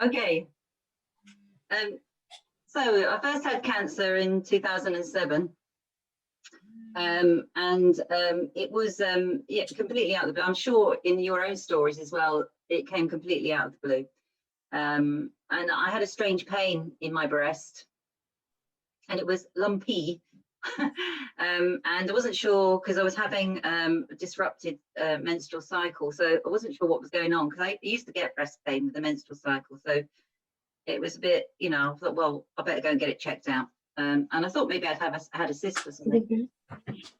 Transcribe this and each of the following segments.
Okay. So I first had cancer in 2007. It was completely out of the blue. I'm sure in your own stories as well, it came completely out of the blue. And I had a strange pain in my breast, and it was lumpy. And I wasn't sure because I was having a disrupted menstrual cycle, so I wasn't sure what was going on, because I used to get breast pain with the menstrual cycle. So it was a bit, I thought, well, I better go and get it checked out. And I thought maybe I'd had a cyst or something.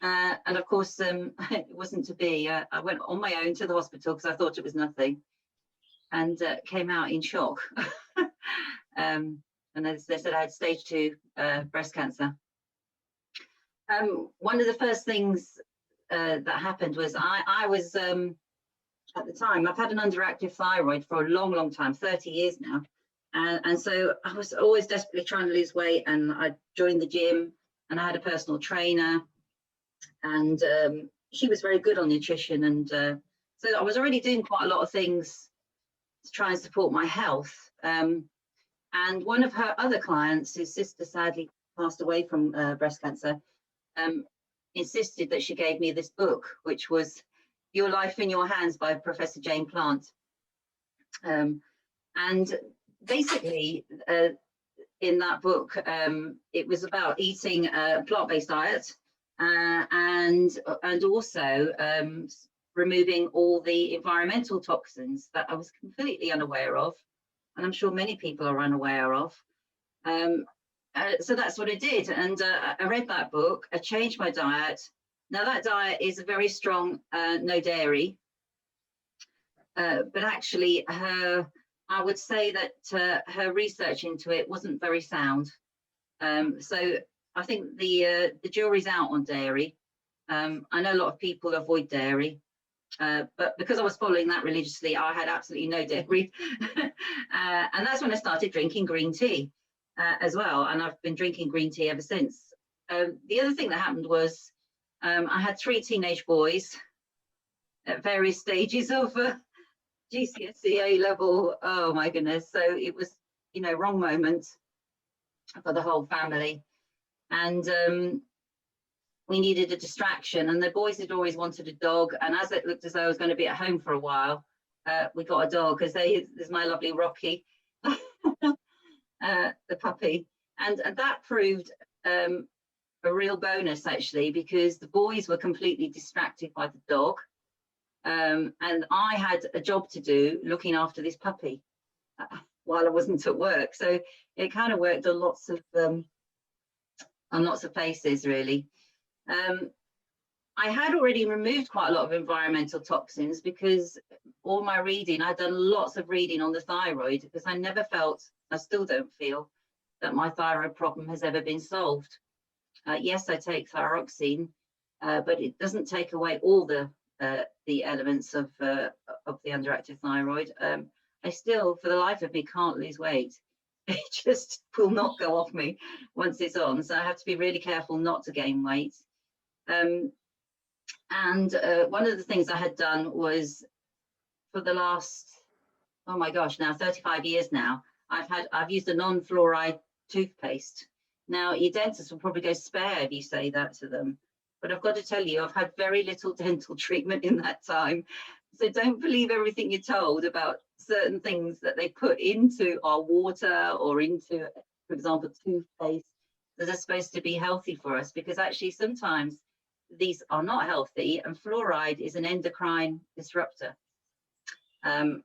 And of course, it wasn't to be. I went on my own to the hospital because I thought it was nothing, and came out in shock. And they said I had stage 2 breast cancer. One of the first things that happened was I was, at the time, I've had an underactive thyroid for a long, long time, 30 years now. And so I was always desperately trying to lose weight, and I joined the gym, and I had a personal trainer, and she was very good on nutrition. And so I was already doing quite a lot of things to try and support my health. And one of her other clients, whose sister sadly passed away from breast cancer, insisted that she gave me this book, which was Your Life in Your Hands by Professor Jane Plant. And basically, in that book, it was about eating a plant-based diet, and also removing all the environmental toxins that I was completely unaware of, and I'm sure many people are unaware of. So that's what I did, and I read that book. I changed my diet. Now that diet is a very strong no dairy, but actually I would say that her research into it wasn't very sound. So I think the jury's out on dairy. I know a lot of people avoid dairy, but because I was following that religiously, I had absolutely no dairy. And that's when I started drinking green tea as well. And I've been drinking green tea ever since. The other thing that happened was I had 3 teenage boys at various stages of GCSE A level. Oh my goodness. So it was, wrong moment for the whole family. And we needed a distraction, and the boys had always wanted a dog. And as it looked as though I was going to be at home for a while, we got a dog, because there's my lovely Rocky, the puppy. And that proved a real bonus, actually, because the boys were completely distracted by the dog. And I had a job to do looking after this puppy while I wasn't at work. So it kind of worked on lots of places, really. I had already removed quite a lot of environmental toxins, because all my reading, I'd done lots of reading on the thyroid, because I never felt, I still don't feel, that my thyroid problem has ever been solved. Yes, I take thyroxine, but it doesn't take away all the elements of the underactive thyroid. I still, for the life of me, can't lose weight. It just will not go off me once it's on. So I have to be really careful not to gain weight. And one of the things I had done was, for the last, oh my gosh, now 35 years now, I've used a non-fluoride toothpaste. Now, your dentist will probably go spare if you say that to them. But I've got to tell you, I've had very little dental treatment in that time. So don't believe everything you're told about certain things that they put into our water or into, for example, toothpaste that are supposed to be healthy for us, because actually sometimes these are not healthy, and fluoride is an endocrine disruptor. And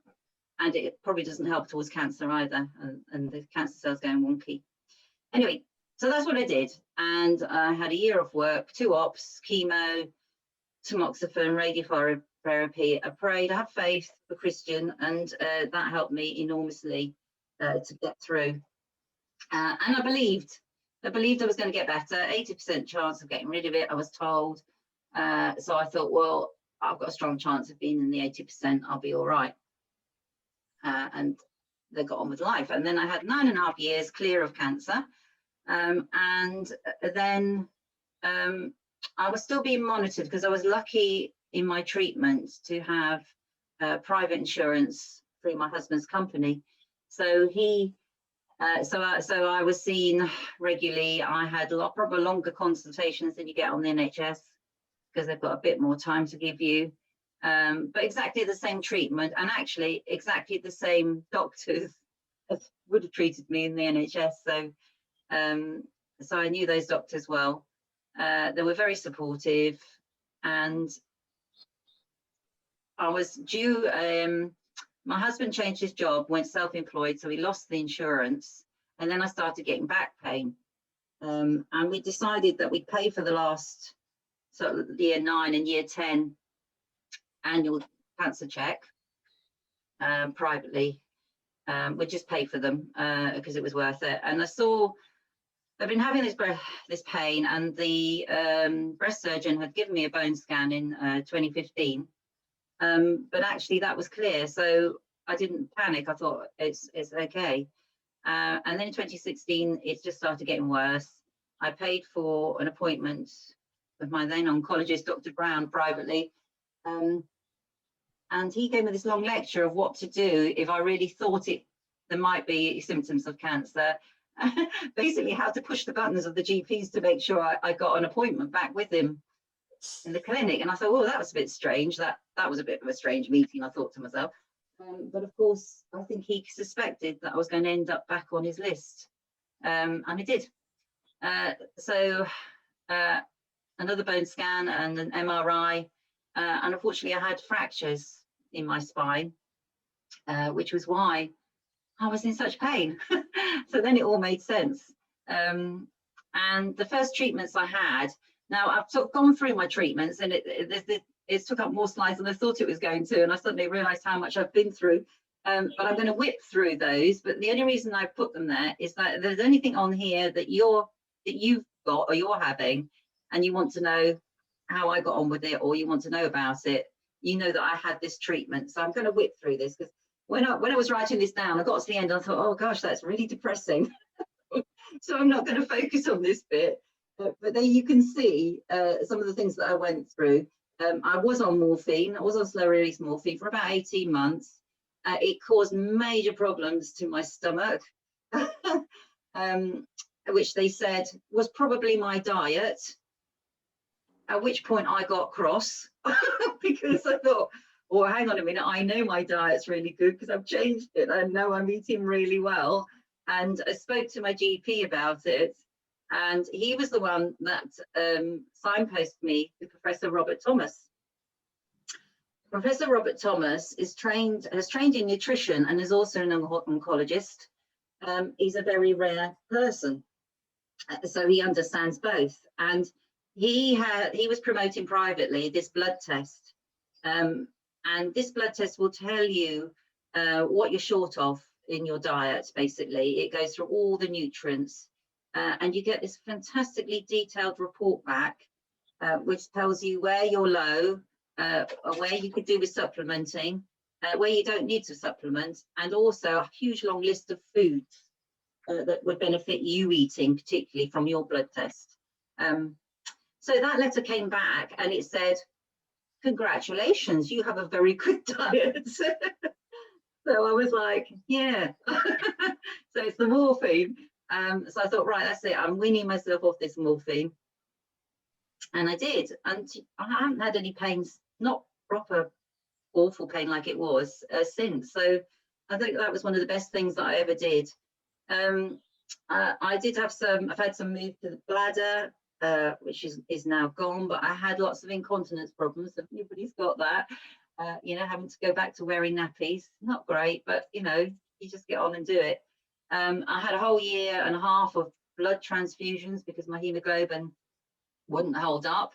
it probably doesn't help towards cancer either, and the cancer cells going wonky. Anyway, so that's what I did. And I had a year of work, 2 ops, chemo, tamoxifen, radiotherapy. I prayed, I had faith, for Christian, and that helped me enormously to get through. And I believed I was going to get better, 80% chance of getting rid of it, I was told. So I thought, well, I've got a strong chance of being in the 80%, I'll be all right. And they got on with life. And then I had 9.5 years clear of cancer. And then I was still being monitored, because I was lucky in my treatment to have private insurance through my husband's company. So I was seen regularly. I had probably longer consultations than you get on the NHS because they've got a bit more time to give you. But exactly the same treatment, and actually exactly the same doctors as would have treated me in the NHS. So I knew those doctors well. They were very supportive, and I was due. My husband changed his job, went self-employed, so he lost the insurance, and then I started getting back pain. And we decided that we'd pay for the last sort of year 9 and year 10 annual cancer check privately. We'd just pay for them because it was worth it. And I saw I've been having this pain, and the breast surgeon had given me a bone scan in 2015. But actually that was clear, so I didn't panic. I thought it's okay. And then in 2016, it just started getting worse. I paid for an appointment with my then oncologist, Dr. Brown, privately. And he gave me this long lecture of what to do if I really thought there might be symptoms of cancer. Basically how to push the buttons of the GPs to make sure I got an appointment back with him in the clinic. And I thought, oh, that was a bit strange. That was a bit of a strange meeting, I thought to myself. But of course, I think he suspected that I was going to end up back on his list. And I did. So another bone scan and an MRI. And unfortunately, I had fractures in my spine, which was why I was in such pain. So then it all made sense. And the first treatments I had, now I've sort of gone through my treatments, and it took up more slides than I thought it was going to, and I suddenly realized how much I've been through. But I'm going to whip through those. But the only reason I put them there is that if there's anything on here that you've got or you're having, and you want to know how I got on with it, or you want to know about it, you know that I had this treatment. So I'm going to whip through this, because when I was writing this down, I got to the end, I thought, oh gosh, that's really depressing. So I'm not going to focus on this bit. But there you can see some of the things that I went through. I was on morphine. I was on slow release morphine for about 18 months. It caused major problems to my stomach, which they said was probably my diet. At which point I got cross because I thought, oh, hang on a minute, I know my diet's really good because I've changed it. I know I'm eating really well. And I spoke to my GP about it. And he was the one that signposted me to Professor Robert Thomas. Professor Robert Thomas has trained in nutrition and is also an oncologist. He's a very rare person, so he understands both. And he was promoting privately this blood test, and this blood test will tell you what you're short of in your diet. Basically, it goes through all the nutrients. And you get this fantastically detailed report back, which tells you where you're low, where you could do with supplementing, where you don't need to supplement, and also a huge long list of foods that would benefit you eating, particularly from your blood test. So that letter came back and it said, congratulations, you have a very good diet. So I was like, yeah. So it's the morphine. So I thought, right, that's it. I'm weaning myself off this morphine. And I did. And I haven't had any pains, not proper awful pain like it was since. So I think that was one of the best things that I ever did. I did have I've had some move to the bladder, which is now gone, but I had lots of incontinence problems. If anybody's got that, having to go back to wearing nappies, not great, but you just get on and do it. I had a whole year and a half of blood transfusions because my hemoglobin wouldn't hold up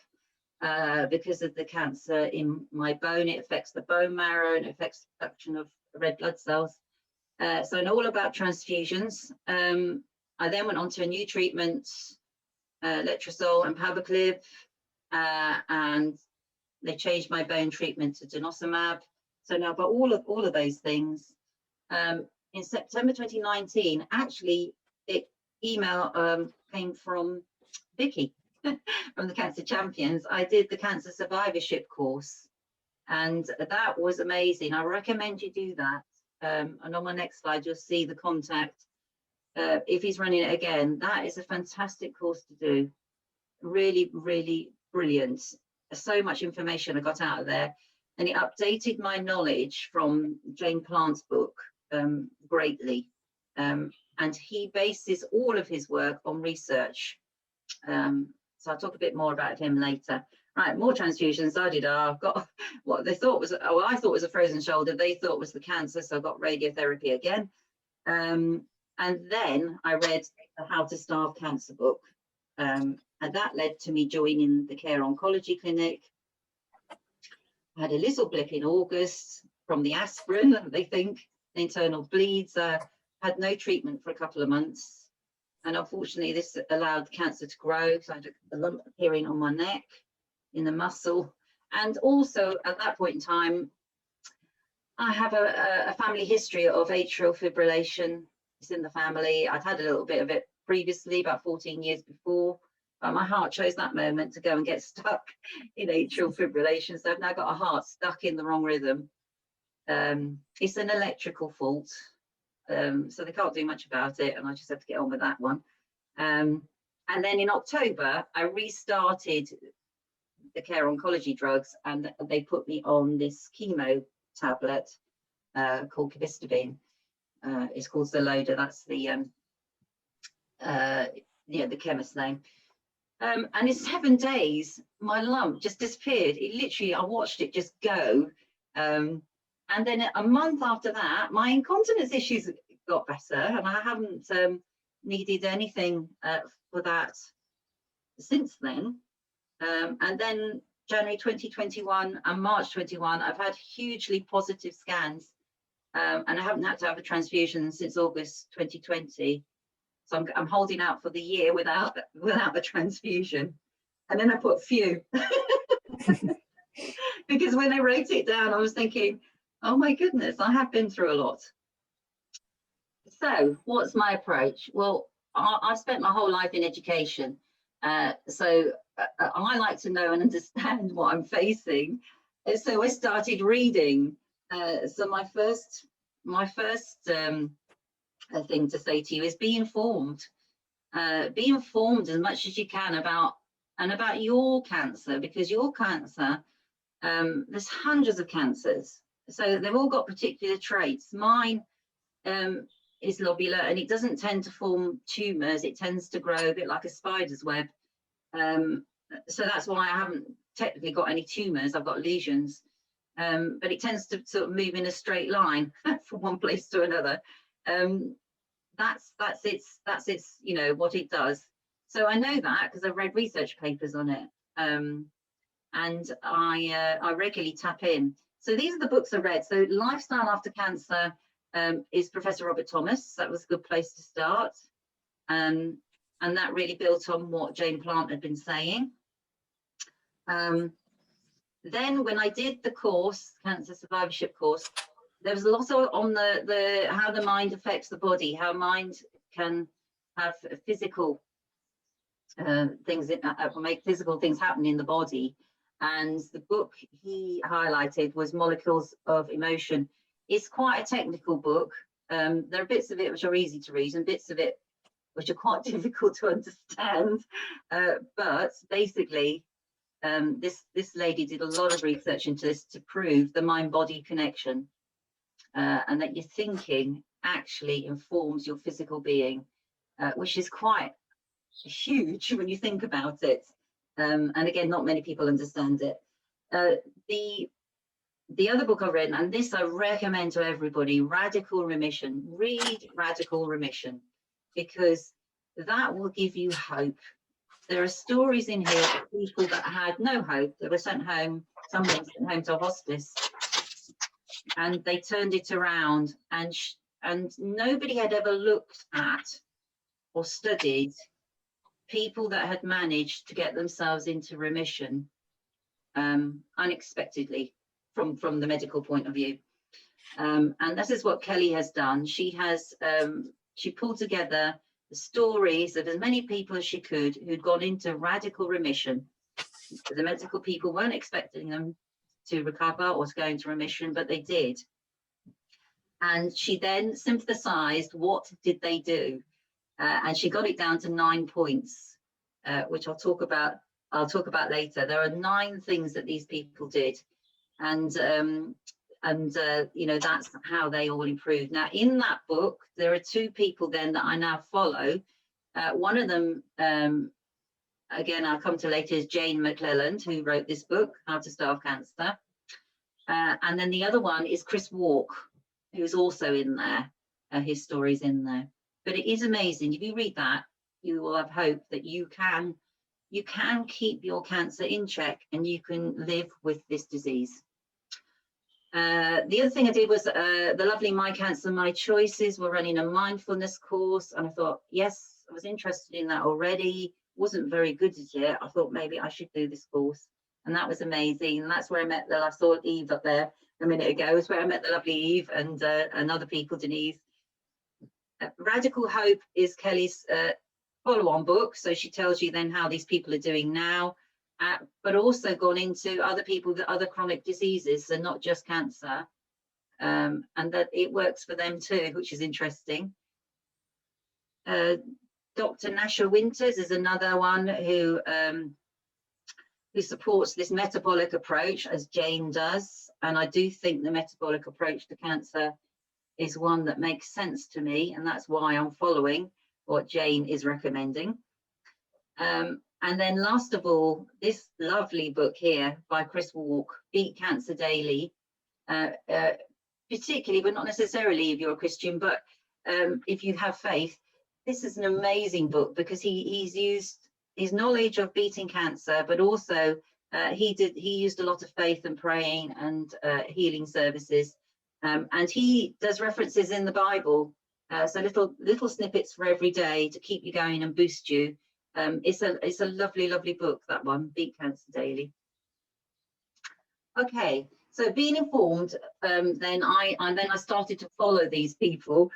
because of the cancer in my bone. It affects the bone marrow and it affects the production of red blood cells. So I know all about transfusions. I then went on to a new treatment, letrozole and palbociclib, and they changed my bone treatment to denosumab. So now I've got all of those things. In September 2019, actually, email came from Vicky from the Cancer Champions. I did the cancer survivorship course, and that was amazing. I recommend you do that. And on my next slide, you'll see the contact. If he's running it again, that is a fantastic course to do. Really, really brilliant. So much information I got out of there. And it updated my knowledge from Jane Plant's book greatly. And he bases all of his work on research. So I'll talk a bit more about him later. Right, more transfusions. I've got what they thought was, oh, I thought was a frozen shoulder. They thought was the cancer, so I got radiotherapy again. And then I read the How to Starve Cancer book. And that led to me joining the Care Oncology Clinic. I had a little blip in August from the aspirin, they think, the internal bleeds. Had no treatment for a couple of months. And unfortunately, this allowed the cancer to grow. So I had a lump appearing on my neck, in the muscle. And also at that point in time, I have a family history of atrial fibrillation. It's in the family. I'd had a little bit of it previously, about 14 years before. But my heart chose that moment to go and get stuck in atrial fibrillation. So I've now got a heart stuck in the wrong rhythm. It's an electrical fault. So they can't do much about it, and I just have to get on with that one. And then in October, I restarted the Care Oncology drugs, and they put me on this chemo tablet called Cavistobin. It's called Xeloda. That's the the chemist's name. And in 7 days, my lump just disappeared. It literally, I watched it just go. And then a month after that, my incontinence issues got better, and I haven't needed anything for that since then. And then January 2021 and March 21, I've had hugely positive scans, and I haven't had to have a transfusion since August 2020. So I'm holding out for the year without the transfusion. And then I put few because when I wrote it down, I was thinking, oh my goodness, I have been through a lot. So what's my approach? Well, I've spent my whole life in education. So I like to know and understand what I'm facing. So I started reading. So my first thing to say to you is be informed. Be informed as much as you can about your cancer, because your cancer, there's hundreds of cancers. So they've all got particular traits. Mine is lobular, and it doesn't tend to form tumours. It tends to grow a bit like a spider's web. So that's why I haven't technically got any tumours. I've got lesions, but it tends to sort of move in a straight line from one place to another. That's its what it does. So I know that because I've read research papers on it, and I regularly tap in. So these are the books I read. So Lifestyle After Cancer is Professor Robert Thomas. That was a good place to start. And that really built on what Jane Plant had been saying. Then when I did the course, Cancer Survivorship course, there was a lot on the how the mind affects the body, how mind can have physical things, make physical things happen in the body. And the book he highlighted was Molecules of Emotion. It's quite a technical book. There are bits of it which are easy to read and bits of it which are quite difficult to understand. But basically, this lady did a lot of research into this to prove the mind-body connection, and that your thinking actually informs your physical being, which is quite huge when you think about it. And again, not many people understand it. The other book I read, and this I recommend to everybody, Radical Remission. Read Radical Remission, because that will give you hope. There are stories in here of people that had no hope. They were sent home, someone sent home to a hospice, and they turned it around, and nobody had ever looked at or studied people that had managed to get themselves into remission unexpectedly from the medical point of view. And this is what Kelly has done. She has she pulled together the stories of as many people as she could who'd gone into radical remission. The medical people weren't expecting them to recover or to go into remission, but they did. And she then synthesized what did they do, and she got it down to 9 points, which I'll talk about later. There are 9 things that these people did, and you know, that's how they all improved. Now, in that book, there are 2 people then that I now follow. One of them, again, I'll come to later, is Jane McClelland, who wrote this book, How to Starve Cancer. And then the other one is Chris Walk, who's also in there. His story's in there. But it is amazing. If you read that, you will have hope that you can keep your cancer in check and you can live with this disease. The other thing I did was the lovely My Cancer, My Choices were running a mindfulness course. And I thought, yes, I was interested in that already. Wasn't very good at it. I thought maybe I should do this course. And that was amazing. And that's where I met I saw Eve up there a minute ago. It's where I met the lovely Eve and other people, Denise. Radical Hope is Kelly's follow-on book. So she tells you then how these people are doing now, but also gone into other people with other chronic diseases, so not just cancer, and that it works for them too, which is interesting. Dr. Nasha Winters is another one who supports this metabolic approach, as Jane does. And I do think the metabolic approach to cancer is one that makes sense to me, and that's why I'm following what Jane is recommending. And then last of all, this lovely book here by Chris Walk, Beat Cancer Daily, particularly, but not necessarily if you're a Christian, but if you have faith, this is an amazing book because he's used his knowledge of beating cancer, but also he used a lot of faith and praying and healing services. And he does references in the Bible, so little snippets for every day to keep you going and boost you. It's a lovely book, that one, Beat Cancer Daily. Okay, so being informed, then I started to follow these people.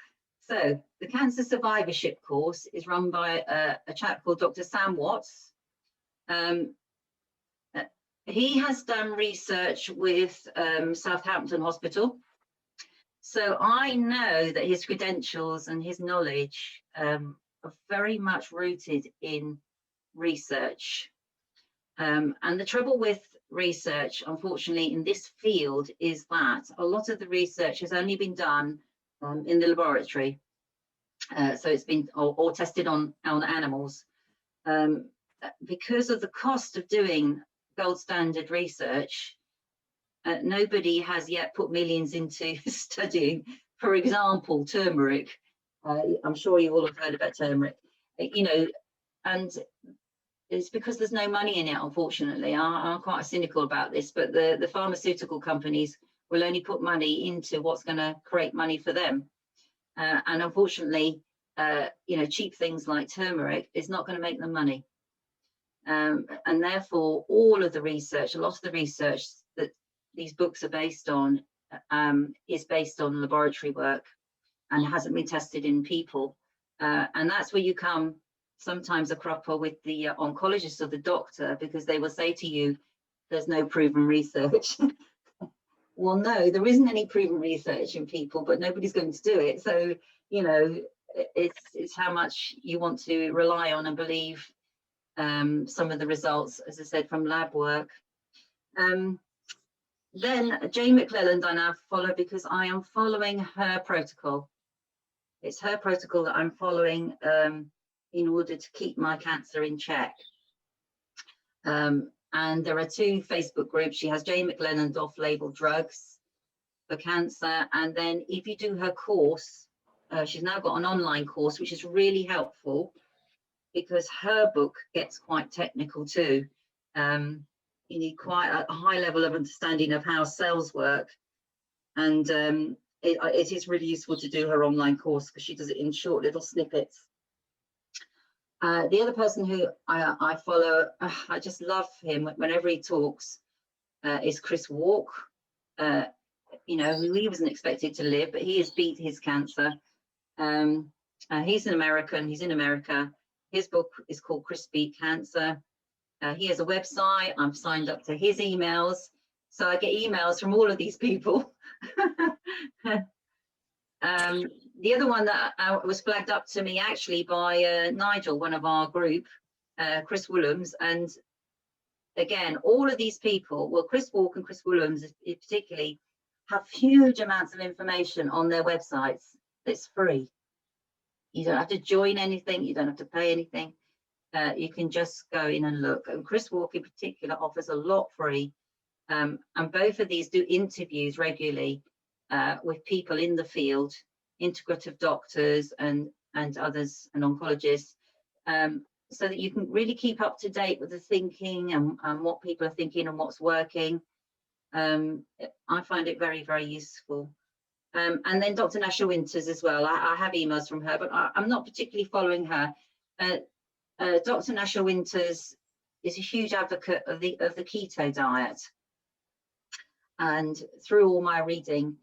So the Cancer Survivorship course is run by a chap called Dr. Sam Watts. He has done research with Southampton Hospital. So I know that his credentials and his knowledge are very much rooted in research. And the trouble with research, unfortunately, in this field is that a lot of the research has only been done in the laboratory. So it's been or tested on animals. Because of the cost of doing gold standard research, nobody has yet put millions into studying, for example, turmeric. I'm sure you all have heard about turmeric, you know, and it's because there's no money in it, unfortunately. I'm quite cynical about this, but the pharmaceutical companies will only put money into what's going to create money for them. And unfortunately, you know, cheap things like turmeric is not going to make them money. And therefore, all of the research, a lot of the research that these books are based on is based on laboratory work and hasn't been tested in people. And that's where you come sometimes a cropper with the oncologist or the doctor, because they will say to you, there's no proven research. Well, no, there isn't any proven research in people, but nobody's going to do it. So, you know, it's how much you want to rely on and believe some of the results, as I said, from lab work. Then Jane McClelland I now follow because I am following her protocol. It's her protocol that I'm following in order to keep my cancer in check. And there are 2 Facebook groups. She has Jane McClelland Off-Label Drugs for Cancer. And then if you do her course, she's now got an online course, which is really helpful because her book gets quite technical too. You need quite a high level of understanding of how cells work. And it is really useful to do her online course because she does it in short little snippets. The other person who I follow, I just love him whenever he talks, is Chris Walk. You know, he wasn't expected to live, but he has beat his cancer. He's an American, he's in America. His book is called Chris Beat Cancer. He has a website. I'm signed up to his emails. So I get emails from all of these people. The other one that was flagged up to me actually by Nigel, one of our group, Chris Williams, and again, all of these people, well, Chris Walk and Chris Williams particularly, have huge amounts of information on their websites that's free. You don't have to join anything, you don't have to pay anything. You can just go in and look. And Chris Walk in particular offers a lot free. And both of these do interviews regularly with people in the field, integrative doctors and others, and oncologists, so that you can really keep up to date with the thinking and what people are thinking and what's working. I find it very, very useful. And then Dr. Nasha Winters as well. I have emails from her, but I'm not particularly following her. Dr. Nasha Winters is a huge advocate of the keto diet. And through all my reading,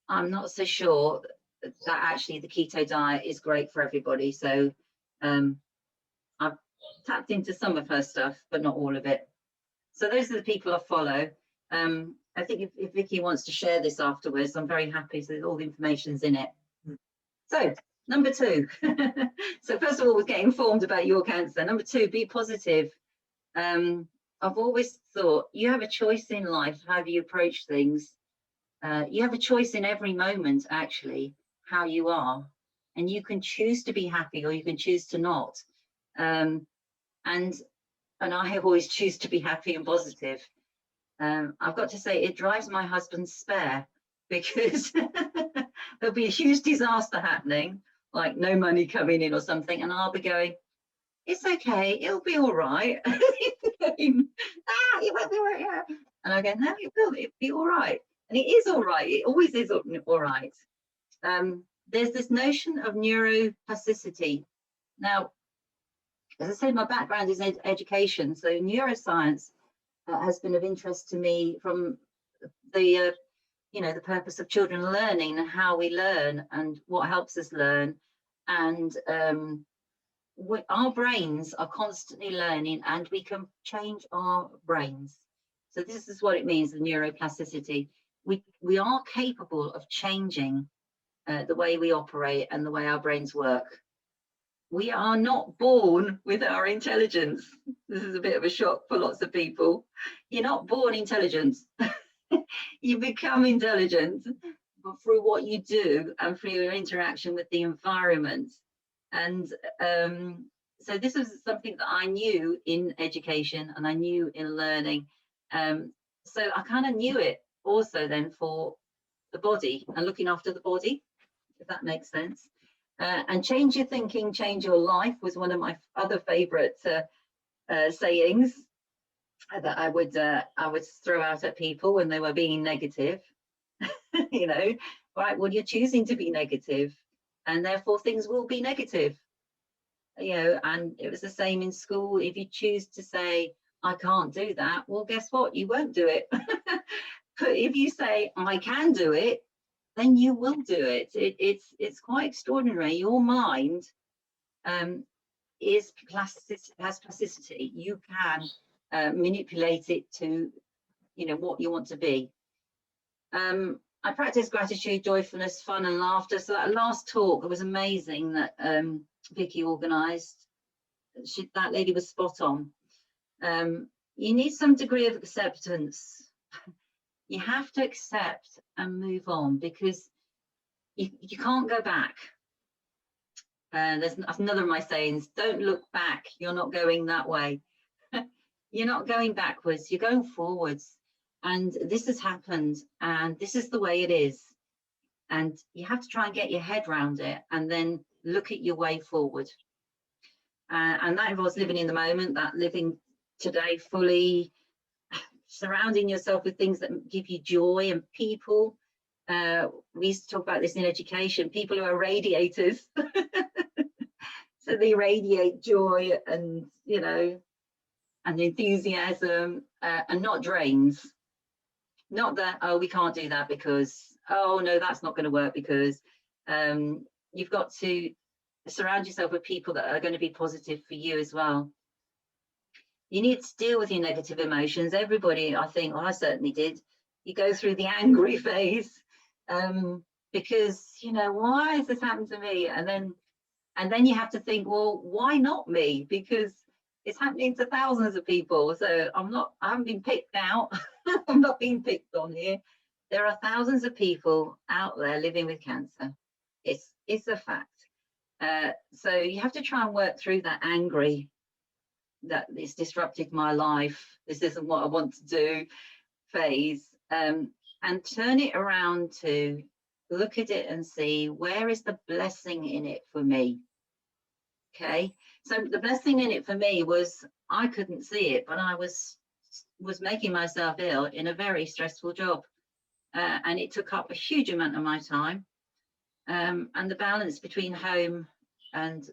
I'm not so sure that actually the keto diet is great for everybody. So I've tapped into some of her stuff, but not all of it. So those are the people I follow. I think if Vicky wants to share this afterwards, I'm very happy. So all the information's in it. So number 2. So first of all, get informed about your cancer. Number 2, be positive. I've always thought you have a choice in life how you approach things. You have a choice in every moment, actually, how you are. And you can choose to be happy or you can choose to not. And I always choose to be happy and positive. I've got to say, it drives my husband spare, because there'll be a huge disaster happening, like no money coming in or something, and I'll be going, it's okay, it'll be all right. It won't be all right. And I go, no, it'll be all right. And it is all right. It always is all right. There's this notion of neuroplasticity. Now, as I said, my background is education, so neuroscience has been of interest to me from the the purpose of children learning and how we learn and what helps us learn. And our brains are constantly learning, and we can change our brains. So this is what it means, the neuroplasticity. We are capable of changing the way we operate and the way our brains work. We are not born with our intelligence. This is a bit of a shock for lots of people. You're not born intelligent. You become intelligent through what you do and through your interaction with the environment. And so this was something that I knew in education and I knew in learning. So I kind of knew it also then for the body and looking after the body, if that makes sense. And change your thinking, change your life was one of my other favorite sayings that I would throw out at people when they were being negative. Right, well, you're choosing to be negative, and therefore things will be negative. And it was the same in school. If you choose to say, I can't do that, well, guess what? You won't do it. But if you say, I can do it, then you will do it. It's quite extraordinary. Your mind has plasticity. You can manipulate it to, what you want to be. I practice gratitude, joyfulness, fun, and laughter. So that last talk, it was amazing that Vicky organised. That lady was spot on. You need some degree of acceptance. You have to accept and move on, because you can't go back. That's another of my sayings. Don't look back. You're not going that way. You're not going backwards. You're going forwards. And this has happened, and this is the way it is. And you have to try and get your head around it, and then look at your way forward. And that involves living in the moment, that living today fully, surrounding yourself with things that give you joy and people. We used to talk about this in education, people who are radiators. So they radiate joy and, and enthusiasm, and not drains. Not that, oh, we can't do that because, oh, no, that's not going to work, because you've got to surround yourself with people that are going to be positive for you as well. You need to deal with your negative emotions. Everybody, I think, well, I certainly did. You go through the angry phase. because, you know, why has this happened to me? And then you have to think, well, why not me? Because it's happening to thousands of people. So I haven't been picked out. I'm not being picked on here. There are thousands of people out there living with cancer. It's a fact. So you have to try and work through that angry, that it's disrupted my life, this isn't what I want to do phase, and turn it around to look at it and see, where is the blessing in it for me? Okay, so the blessing in it for me was I couldn't see it, but I was making myself ill in a very stressful job, and it took up a huge amount of my time, and the balance between home and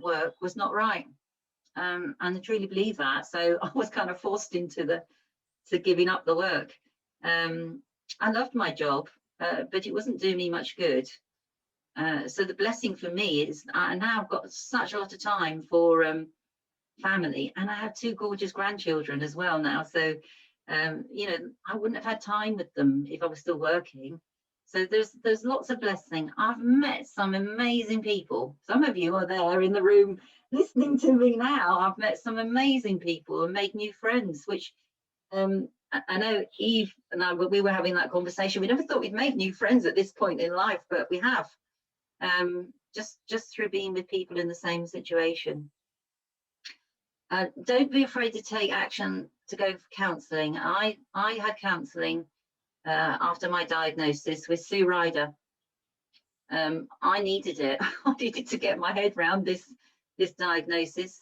work was not right, and I truly believe that. So I was kind of forced into giving up the work. I loved my job, but it wasn't doing me much good. So the blessing for me is I now have got such a lot of time for family, and I have 2 gorgeous grandchildren as well now. So, you know, I wouldn't have had time with them if I was still working. So there's lots of blessing. I've met some amazing people. Some of you are there in the room listening to me now. I've met some amazing people and made new friends, which I know Eve and I, we were having that conversation. We never thought we'd make new friends at this point in life, but we have, just through being with people in the same situation. Don't be afraid to take action to go for counselling. I had counselling after my diagnosis with Sue Ryder. I needed it. I needed to get my head around this diagnosis.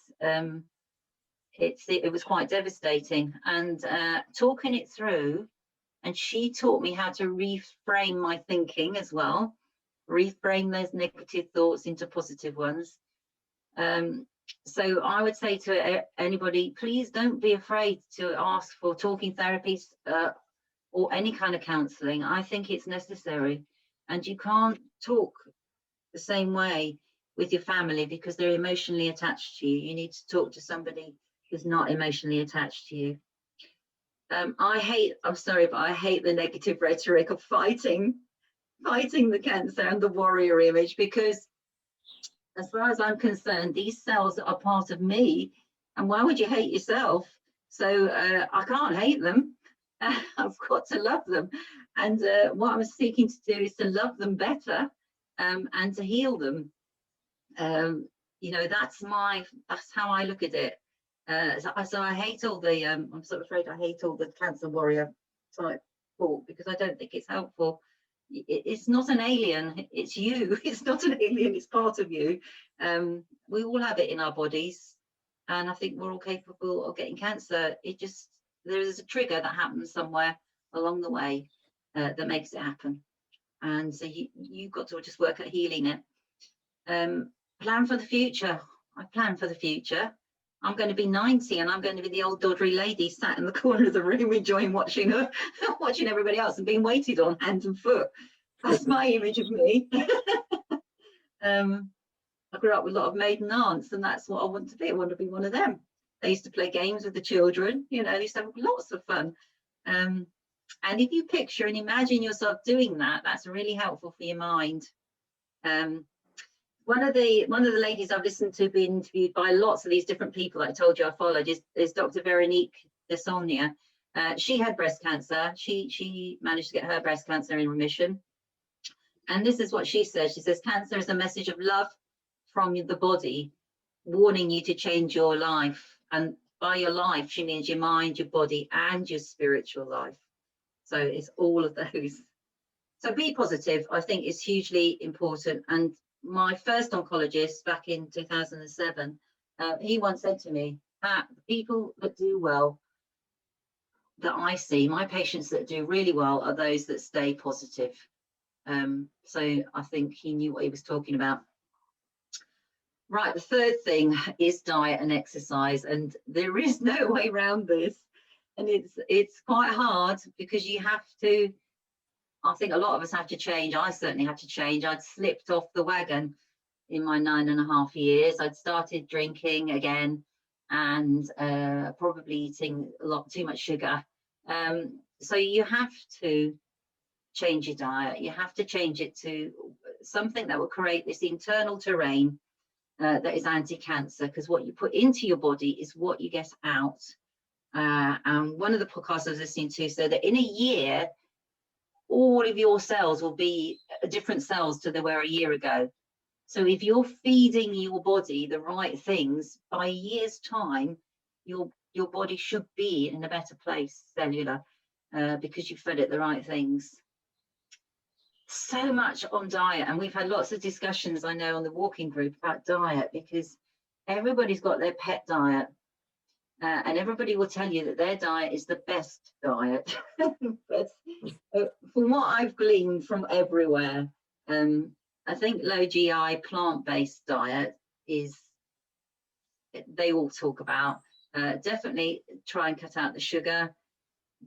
It was quite devastating, and talking it through, and she taught me how to reframe my thinking as well, reframe those negative thoughts into positive ones. So I would say to anybody, please don't be afraid to ask for talking therapies or any kind of counselling. I think it's necessary, and you can't talk the same way with your family because they're emotionally attached to you. You need to talk to somebody who's not emotionally attached to you. I'm sorry, but I hate the negative rhetoric of fighting the cancer and the warrior image, because as far as I'm concerned, these cells are part of me, and why would you hate yourself? So I can't hate them. I've got to love them, and what I'm seeking to do is to love them better, and to heal them. You know, that's how I look at it. So I hate all the I'm sort of afraid I hate all the cancer warrior type talk, because I don't think it's helpful. It's not an alien, it's you. It's not an alien, it's part of you. We all have it in our bodies, and I think we're all capable of getting cancer. There's a trigger that happens somewhere along the way that makes it happen, and so you've got to just work at healing it. Plan for the future. I plan for the future. I'm going to be 90, and I'm going to be the old doddery lady sat in the corner of the room enjoying watching everybody else and being waited on hand and foot. That's my image of me. I grew up with a lot of maiden aunts, and that's what I want to be. I want to be one of them. They used to play games with the children, you know, they used to have lots of fun. And if you picture and imagine yourself doing that, that's really helpful for your mind. One of the ladies I've listened to be interviewed by lots of these different people that I told you I followed is Dr. Veronique Desaulniers. She had breast cancer. She managed to get her breast cancer in remission. And this is what she says. She says, cancer is a message of love from the body, warning you to change your life. And by your life, she means your mind, your body, and your spiritual life. So it's all of those. So be positive, I think, is hugely important. And my first oncologist back in 2007, he once said to me, the people that do well, that I see, my patients that do really well, are those that stay positive. So I think he knew what he was talking about. Right, the third thing is diet and exercise, and there is no way around this. And it's quite hard, because you have to, I think a lot of us have to change. I certainly had to change. I'd slipped off the wagon in my 9.5 years. I'd started drinking again, and probably eating a lot too much sugar. So you have to change your diet. You have to change it to something that will create this internal terrain that is anti-cancer, because what you put into your body is what you get out. And one of the podcasts I was listening to said that in a year, all of your cells will be different cells to they were a year ago. So if you're feeding your body the right things, by a year's time, your body should be in a better place, cellular, because you fed it the right things. So much on diet, and we've had lots of discussions, I know, on the walking group about diet, because everybody's got their pet diet, and everybody will tell you that their diet is the best diet. But from what I've gleaned from everywhere, I think low GI plant-based diet is, they all talk about. Definitely try and cut out the sugar,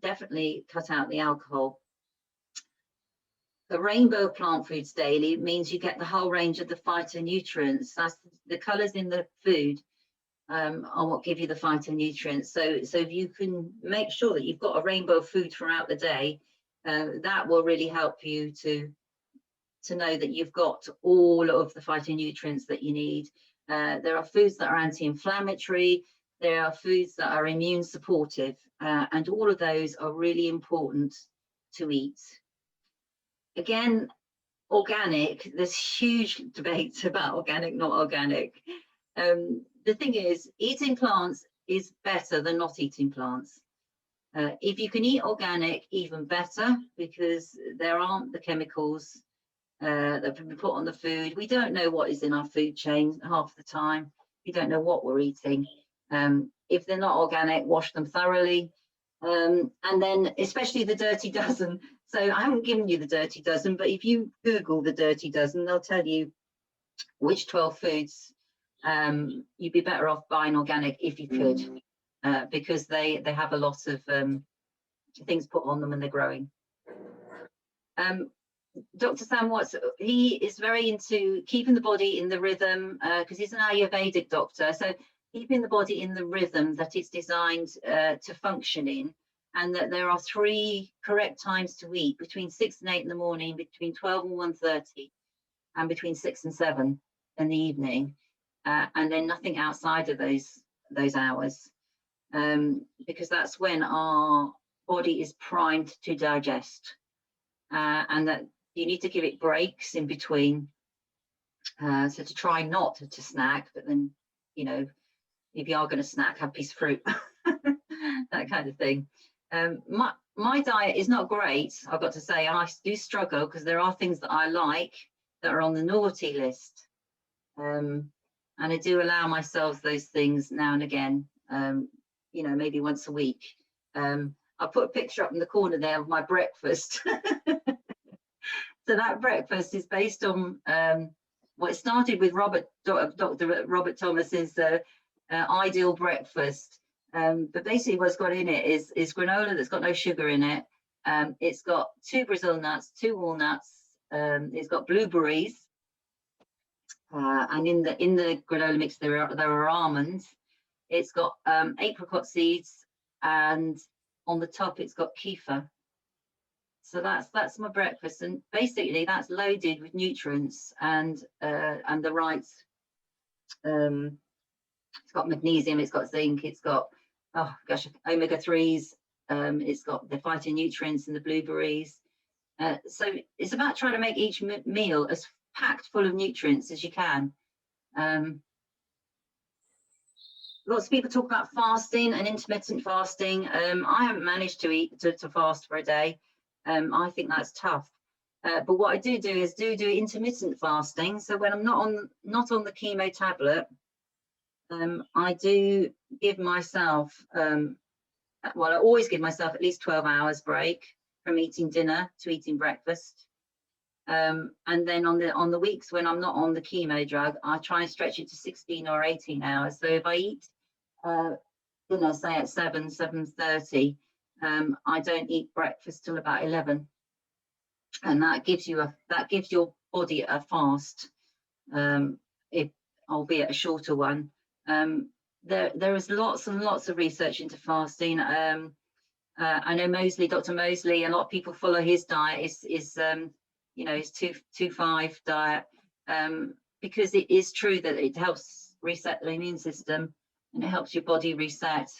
definitely cut out the alcohol. The rainbow of plant foods daily means you get the whole range of the phytonutrients. That's the colours in the food are what give you the phytonutrients. So if you can make sure that you've got a rainbow of food throughout the day, that will really help you to know that you've got all of the phytonutrients that you need. There are foods that are anti-inflammatory. There are foods that are immune supportive, and all of those are really important to eat. Again, organic, there's huge debate about organic, not organic. The thing is, eating plants is better than not eating plants. If you can eat organic, even better, because there aren't the chemicals that have been put on the food. We don't know what is in our food chain half the time. We don't know what we're eating. If they're not organic, wash them thoroughly. And then especially the dirty dozen. So I haven't given you the dirty dozen, but if you Google the dirty dozen, they'll tell you which 12 foods you'd be better off buying organic if you could, because they have a lot of things put on them when they're growing. Dr. Sam Watts, he is very into keeping the body in the rhythm, because he's an Ayurvedic doctor. So keeping the body in the rhythm that it's designed to function in, and that there are 3 correct times to eat: between 6 and 8 in the morning, between 12 and 1:30, and between 6 and 7 in the evening, and then nothing outside of those hours, because that's when our body is primed to digest, and that you need to give it breaks in between. So to try not to snack, but then, you know, if you are going to snack, have a piece of fruit, that kind of thing. My diet is not great, I've got to say. I do struggle because there are things that I like that are on the naughty list, and I do allow myself those things now and again, you know, maybe once a week. I put a picture up in the corner there of my breakfast. So that breakfast is based on well, it started with Dr. Robert Thomas's ideal breakfast. But basically what's got in it is granola that's got no sugar in it. It's got 2 Brazil nuts, 2 walnuts. It's got blueberries, and in the granola mix there are almonds. It's got apricot seeds, and on the top it's got kefir. So that's my breakfast, and basically that's loaded with nutrients and the right. It's got magnesium, it's got zinc, it's got omega-3s. It's got the phytonutrients in the blueberries. So it's about trying to make each meal as packed full of nutrients as you can. Lots of people talk about fasting and intermittent fasting. I haven't managed to fast for a day. I think that's tough. But what I do is do intermittent fasting. So when I'm not on the chemo tablet, I do give myself, well, I always give myself at least 12 hours break from eating dinner to eating breakfast. And then on the weeks when I'm not on the chemo drug, I try and stretch it to 16 or 18 hours. So if I eat dinner, say at 7:30, I don't eat breakfast till about 11, and that gives your body a fast, albeit a shorter one. There is lots and lots of research into fasting. I know Mosley, Dr. Mosley, a lot of people follow his diet, is his 2-5 diet, because it is true that it helps reset the immune system and it helps your body reset.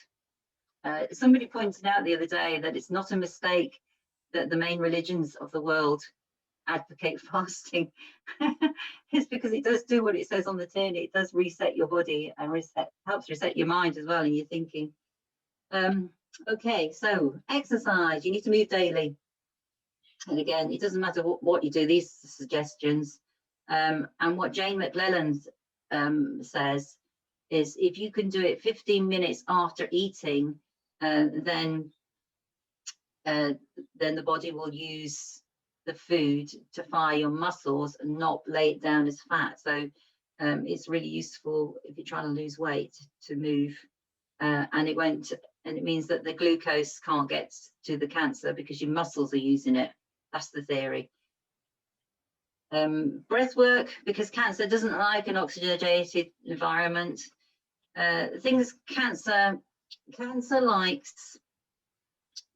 Somebody pointed out the other day that it's not a mistake that the main religions of the world advocate fasting. It's because it does do what it says on the tin. It does reset your body and helps reset your mind as well and your thinking. Okay, so exercise, you need to move daily. And again, it doesn't matter what you do, these suggestions. And what Jane McClellan says is if you can do it 15 minutes after eating, then the body will use the food to fire your muscles and not lay it down as fat. So it's really useful if you're trying to lose weight to move. And it means that the glucose can't get to the cancer because your muscles are using it. That's the theory. Breath work, because cancer doesn't like an oxygenated environment. Cancer likes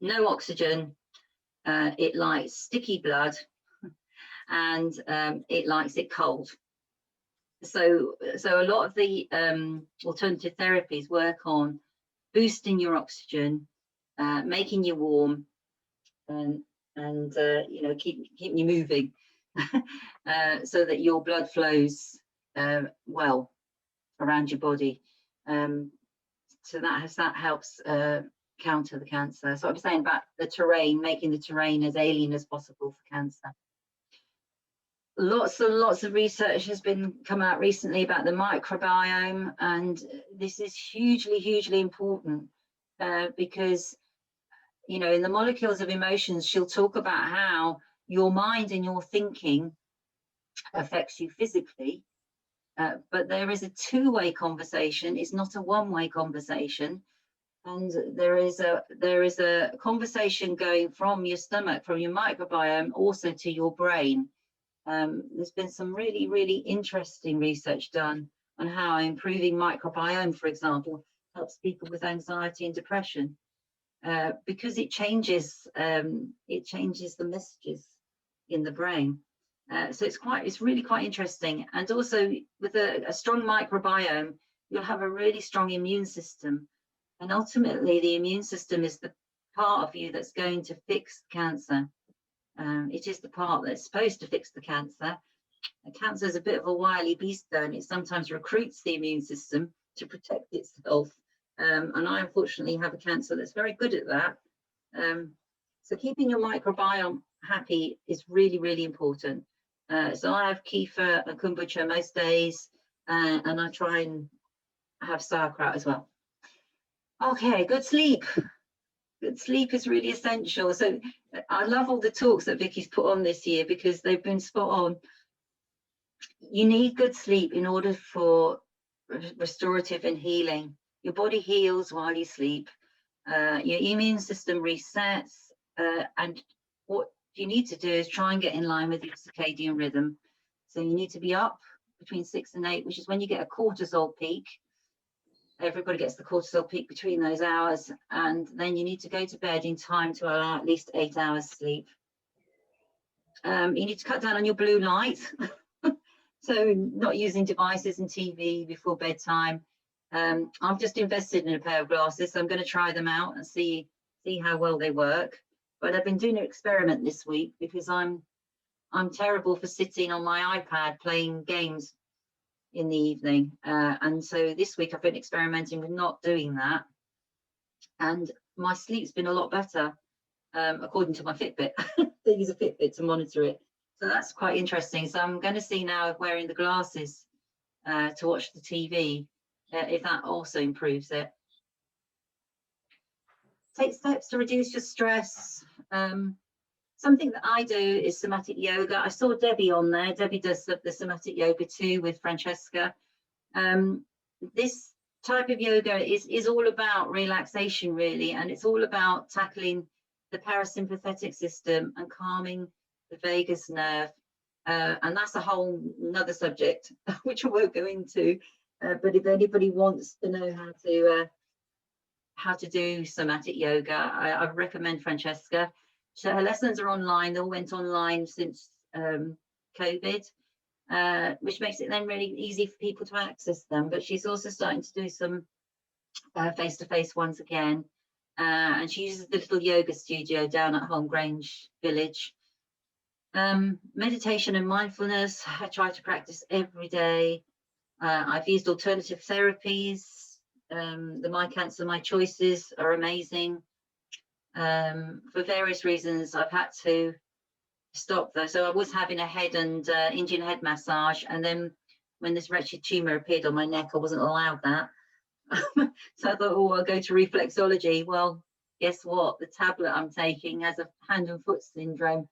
no oxygen, it likes sticky blood, and it likes it cold. So a lot of the alternative therapies work on boosting your oxygen, making you warm, and keeping you moving, so that your blood flows well around your body. So that helps counter the cancer. So I'm saying about the terrain, making the terrain as alien as possible for cancer. Lots and lots of research has come out recently about the microbiome, and this is hugely important, because in the Molecules of Emotions, she'll talk about how your mind and your thinking affects you physically, but there is a two-way conversation. It's not a one-way conversation, and there is a conversation going from your stomach, from your microbiome, also to your brain. There's been some really interesting research done on how improving microbiome, for example, helps people with anxiety and depression, because it changes the messages in the brain. So it's really quite interesting. And also with a strong microbiome, you'll have a really strong immune system. And ultimately, the immune system is the part of you that's going to fix cancer. It is the part that's supposed to fix the cancer. And cancer is a bit of a wily beast, though, and it sometimes recruits the immune system to protect itself. And I unfortunately have a cancer that's very good at that. So keeping your microbiome happy is really important. So I have kefir and kombucha most days, and I try and have sauerkraut as well. Okay, good sleep. Good sleep is really essential. So I love all the talks that Vicky's put on this year because they've been spot on. You need good sleep in order for restorative and healing. Your body heals while you sleep. Your immune system resets, and what you need to do is try and get in line with your circadian rhythm. So you need to be up between 6 and 8, which is when you get a cortisol peak. Everybody gets the cortisol peak between those hours, and then you need to go to bed in time to allow at least 8 hours sleep. You need to cut down on your blue light, so not using devices and TV before bedtime. I've just invested in a pair of glasses, so I'm going to try them out and see how well they work. But I've been doing an experiment this week because I'm terrible for sitting on my iPad playing games in the evening, and so this week I've been experimenting with not doing that, and my sleep's been a lot better, according to my Fitbit. They use a Fitbit to monitor it, so that's quite interesting. So I'm going to see now if wearing the glasses to watch the TV, if that also improves it. Take steps to reduce your stress. Something that I do is somatic yoga. I saw Debbie on there. Debbie does the somatic yoga too with Francesca. This type of yoga is all about relaxation, really, and it's all about tackling the parasympathetic system and calming the vagus nerve. And that's a whole another subject, which I won't go into. But if anybody wants to know how to how to do somatic yoga. I recommend Francesca. So her lessons are online. They all went online since COVID, which makes it then really easy for people to access them. But she's also starting to do some face-to-face ones again. And she uses the little yoga studio down at Holm Grange Village. Meditation and mindfulness, I try to practice every day. I've used alternative therapies. The My Cancer, My Choices are amazing. For various reasons, I've had to stop though. So I was having a head and Indian head massage, and then when this wretched tumor appeared on my neck, I wasn't allowed that. So I thought, oh, I'll go to reflexology. Well, guess what? The tablet I'm taking has a hand and foot syndrome.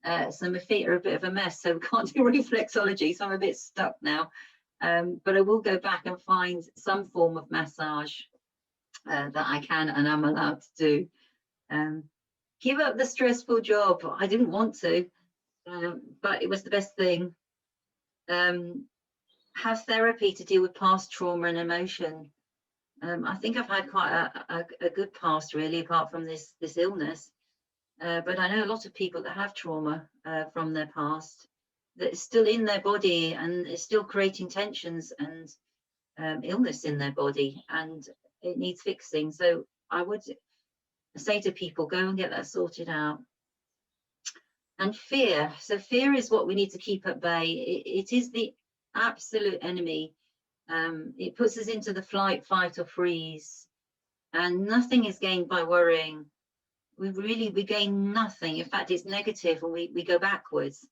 So my feet are a bit of a mess, so we can't do reflexology. So I'm a bit stuck now. But I will go back and find some form of massage that I can and I'm allowed to do. Give up the stressful job. I didn't want to, but it was the best thing. Have therapy to deal with past trauma and emotion. I think I've had quite a good past, really, apart from this illness. But I know a lot of people that have trauma from their past that's still in their body and is still creating tensions and illness in their body, and it needs fixing. So I would say to people, go and get that sorted out. And fear. So fear is what we need to keep at bay. It is the absolute enemy. It puts us into the flight, fight, or freeze, and nothing is gained by worrying. We gain nothing. In fact, it's negative, and we go backwards.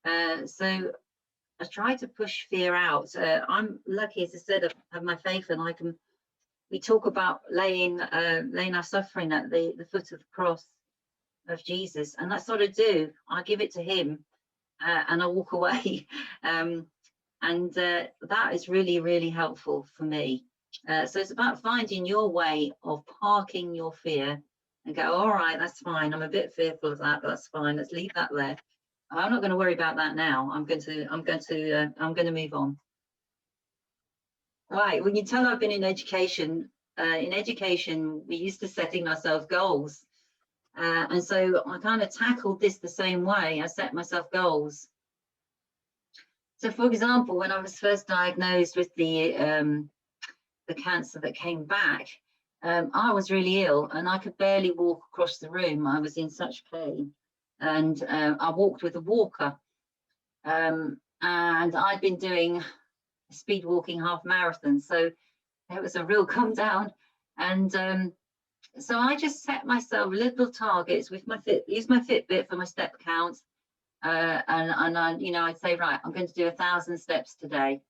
So I try to push fear out. I'm lucky, as I said, I have my faith, and we talk about laying our suffering at the foot of the cross of Jesus, and that's what I do. I give it to him, and I walk away. And that is really, really helpful for me. So it's about finding your way of parking your fear and go, all right, that's fine. I'm a bit fearful of that, but that's fine. Let's leave that there. I'm not going to worry about that now. I'm going to move on. Right. Well, you tell I've been in education. In education, we used to setting ourselves goals. And so I kind of tackled this the same way. I set myself goals. So, for example, when I was first diagnosed with the cancer that came back, I was really ill and I could barely walk across the room. I was in such pain, and I walked with a walker. And I'd been doing speed walking half marathon, so it was a real come down. And so I just set myself little targets with use my Fitbit for my step count. And I, I'd say, right, I'm going to do 1,000 steps today.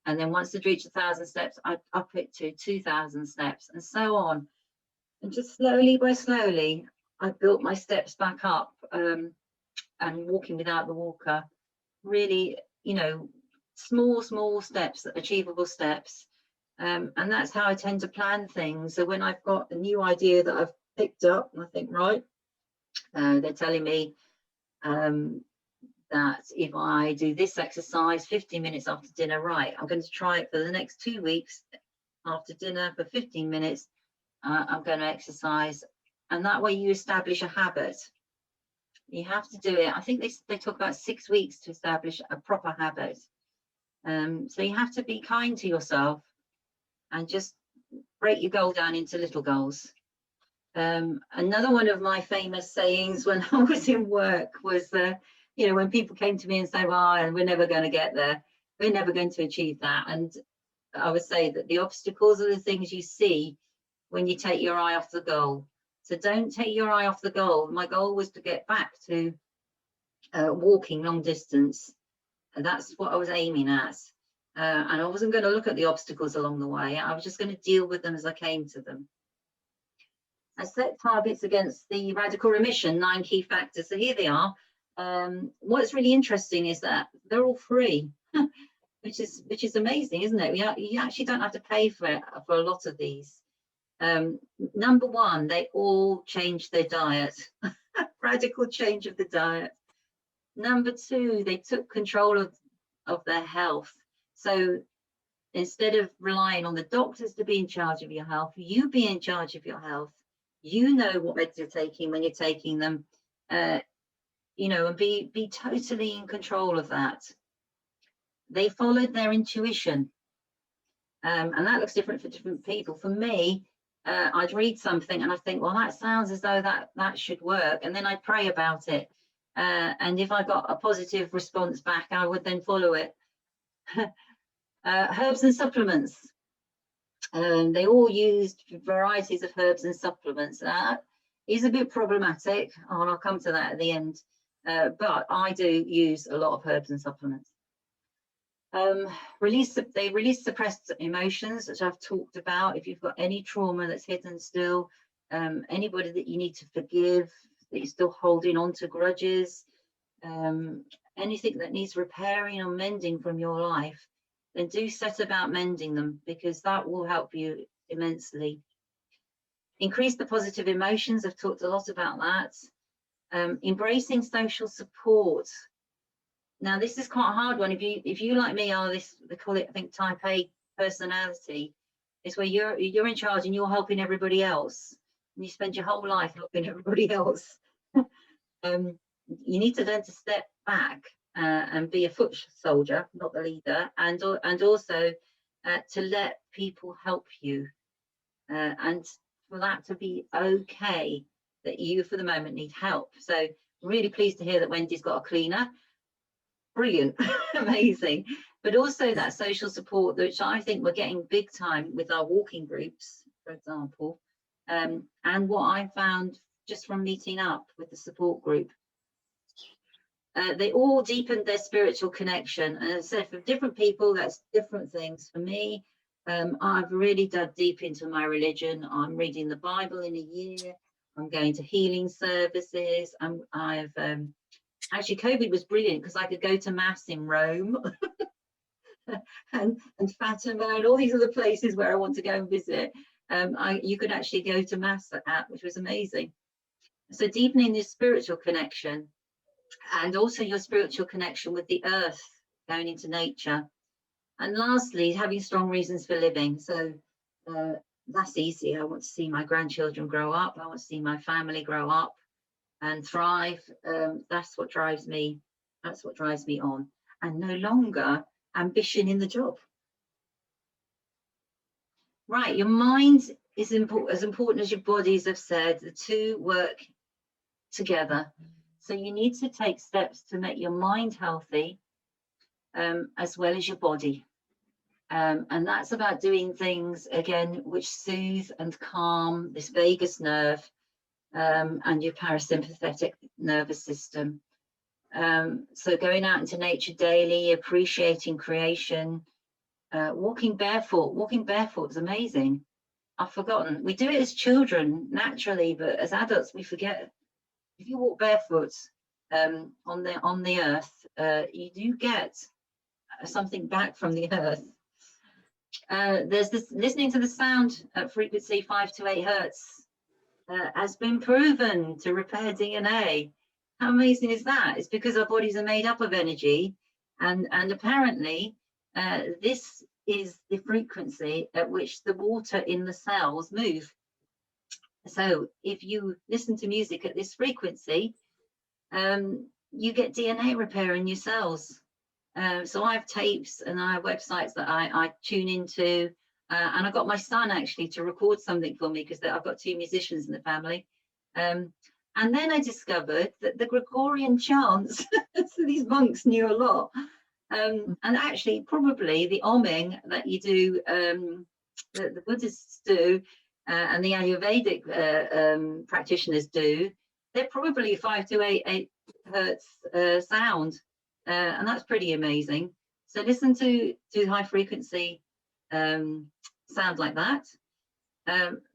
And then once I'd reached 1,000 steps, I'd up it to 2,000 steps and so on. And just slowly by slowly, I built my steps back up, and walking without the walker, really, small steps, achievable steps. And that's how I tend to plan things. So when I've got a new idea that I've picked up, and I think, right, they're telling me that if I do this exercise 15 minutes after dinner, right, I'm going to try it for the next 2 weeks. After dinner for 15 minutes, I'm going to exercise. And that way you establish a habit. You have to do it. I think they talk about 6 weeks to establish a proper habit. So you have to be kind to yourself and just break your goal down into little goals. Another one of my famous sayings when I was in work was, when people came to me and say, well, we're never going to get there, we're never going to achieve that. And I would say that the obstacles are the things you see when you take your eye off the goal. So don't take your eye off the goal. My goal was to get back to walking long distance. And that's what I was aiming at. And I wasn't going to look at the obstacles along the way. I was just going to deal with them as I came to them. I set targets against the radical remission, 9 key factors. So here they are. What's really interesting is that they're all free, which is amazing, isn't it? You actually don't have to pay for a lot of these. Number one, they all changed their diet. Radical change of the diet. Number two, they took control of their health. So Instead of relying on the doctors to be in charge of your health, you be in charge of your health. You know what meds you're taking when you're taking them, you know, and be totally in control of that. They followed their intuition, and that looks different for different people. For me, I'd read something and I think, well, that sounds as though that should work, and then I'd pray about it, and if I got a positive response back, I would then follow it. Herbs and supplements. They all used varieties of herbs and supplements. That is a bit problematic, and I'll come to that at the end. But I do use a lot of herbs and supplements. They release suppressed emotions, which I've talked about. If you've got any trauma that's hidden still, anybody that you need to forgive, that you're still holding on to grudges, anything that needs repairing or mending from your life, then do set about mending them, because that will help you immensely. Increase the positive emotions. I've talked a lot about that. Embracing social support. Now, this is quite a hard one. If you like me are this, they call it, I think, type A personality. It's where you're in charge and you're helping everybody else, and you spend your whole life helping everybody else. You need to learn to step back and be a foot soldier, not the leader, and also to let people help you, and for that to be okay that you for the moment need help. So really pleased to hear that Wendy's got a cleaner. Brilliant. Amazing. But also that social support, which I think we're getting big time with our walking groups, for example, and what I found just from meeting up with the support group. They all deepened their spiritual connection. And as I said, for different people, that's different things. For me, I've really dug deep into my religion. I'm reading the Bible in a year. I'm going to healing services. Actually, COVID was brilliant because I could go to Mass in Rome and Fatima and all these other places where I want to go and visit. You could actually go to Mass at, which was amazing. So deepening your spiritual connection, and also your spiritual connection with the earth, going into nature. And lastly, having strong reasons for living. So that's easy. I want to see my grandchildren grow up. I want to see my family grow up and thrive. That's what drives me. That's what drives me on, and no longer ambition in the job. Right, your mind is as important as your body, as I've said. The two work together. So you need to take steps to make your mind healthy, as well as your body. And that's about doing things, again, which soothe and calm this vagus nerve, and your parasympathetic nervous system. So going out into nature daily, appreciating creation, walking barefoot is amazing. I've forgotten. We do it as children naturally, but as adults we forget. If you walk barefoot on the earth, you do get something back from the earth. There's this listening to the sound at frequency 5 to 8 hertz has been proven to repair DNA. How amazing is that? It's because our bodies are made up of energy, and apparently this is the frequency at which the water in the cells move. So if you listen to music at this frequency, you get DNA repair in your cells. So I have tapes and I have websites that I tune into, and I got my son actually to record something for me, because I've got 2 musicians in the family. And then I discovered that the Gregorian chants, so these monks knew a lot. And actually probably the Oming that you do, the Buddhists do, and the Ayurvedic practitioners do, they're probably 5 to 8 hertz sound, and that's pretty amazing. So listen to high frequency sound like that.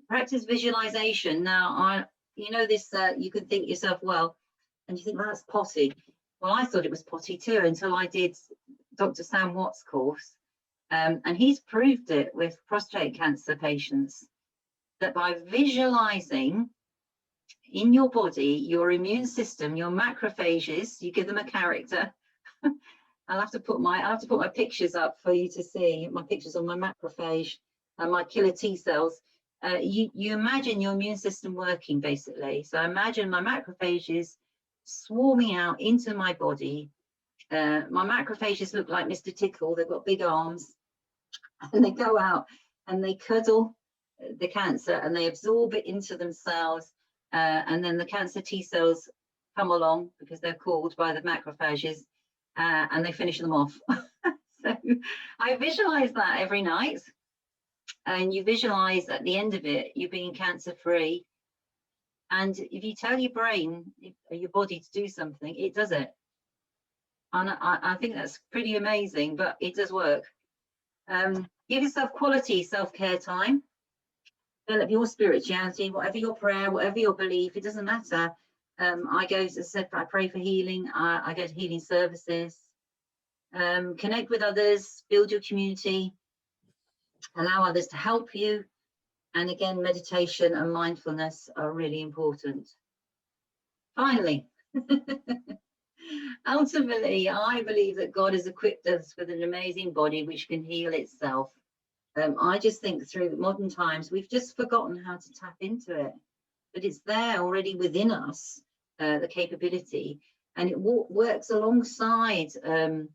Practice visualization. Now, you know this, you can think yourself, well, and you think, well, that's potty. Well, I thought it was potty too until I did Dr. Sam Watt's course, and he's proved it with prostate cancer patients, that by visualizing in your body, your immune system, your macrophages, you give them a character, I'll have to put my pictures up for you to see, my pictures on my macrophage and my killer T cells. You imagine your immune system working, basically. So imagine my macrophages swarming out into my body. My macrophages look like Mr. Tickle. They've got big arms, and they go out and they cuddle the cancer and they absorb it into themselves. And then the cancer T cells come along, because they're called by the macrophages, and they finish them off. So I visualize that every night. And you visualize at the end of it, you being cancer free. And if you tell your brain, your body to do something, it does it. And I think that's pretty amazing, but it does work. Give yourself quality self-care time. Develop your spirituality, whatever your prayer, whatever your belief, it doesn't matter. I go, as I said, I pray for healing. I go to healing services. Connect with others, build your community, allow others to help you. And again, meditation and mindfulness are really important. Finally, ultimately, I believe that God has equipped us with an amazing body which can heal itself. I just think through modern times, we've just forgotten how to tap into it, but it's there already within us, the capability, and it works alongside the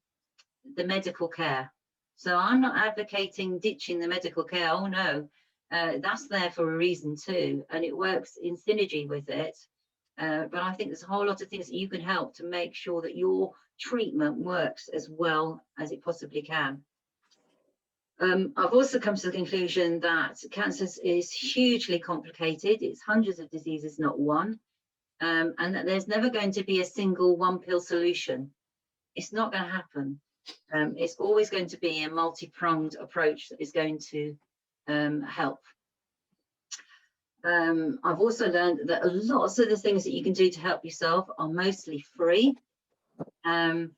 medical care. So I'm not advocating ditching the medical care. Oh no, that's there for a reason too, and it works in synergy with it. But I think there's a whole lot of things that you can help to make sure that your treatment works as well as it possibly can. I've also come to the conclusion that cancer is hugely complicated. It's hundreds of diseases, not one, and that there's never going to be a single one-pill solution. It's not going to happen. It's always going to be a multi-pronged approach that is going to help. I've also learned that lots of the things that you can do to help yourself are mostly free, and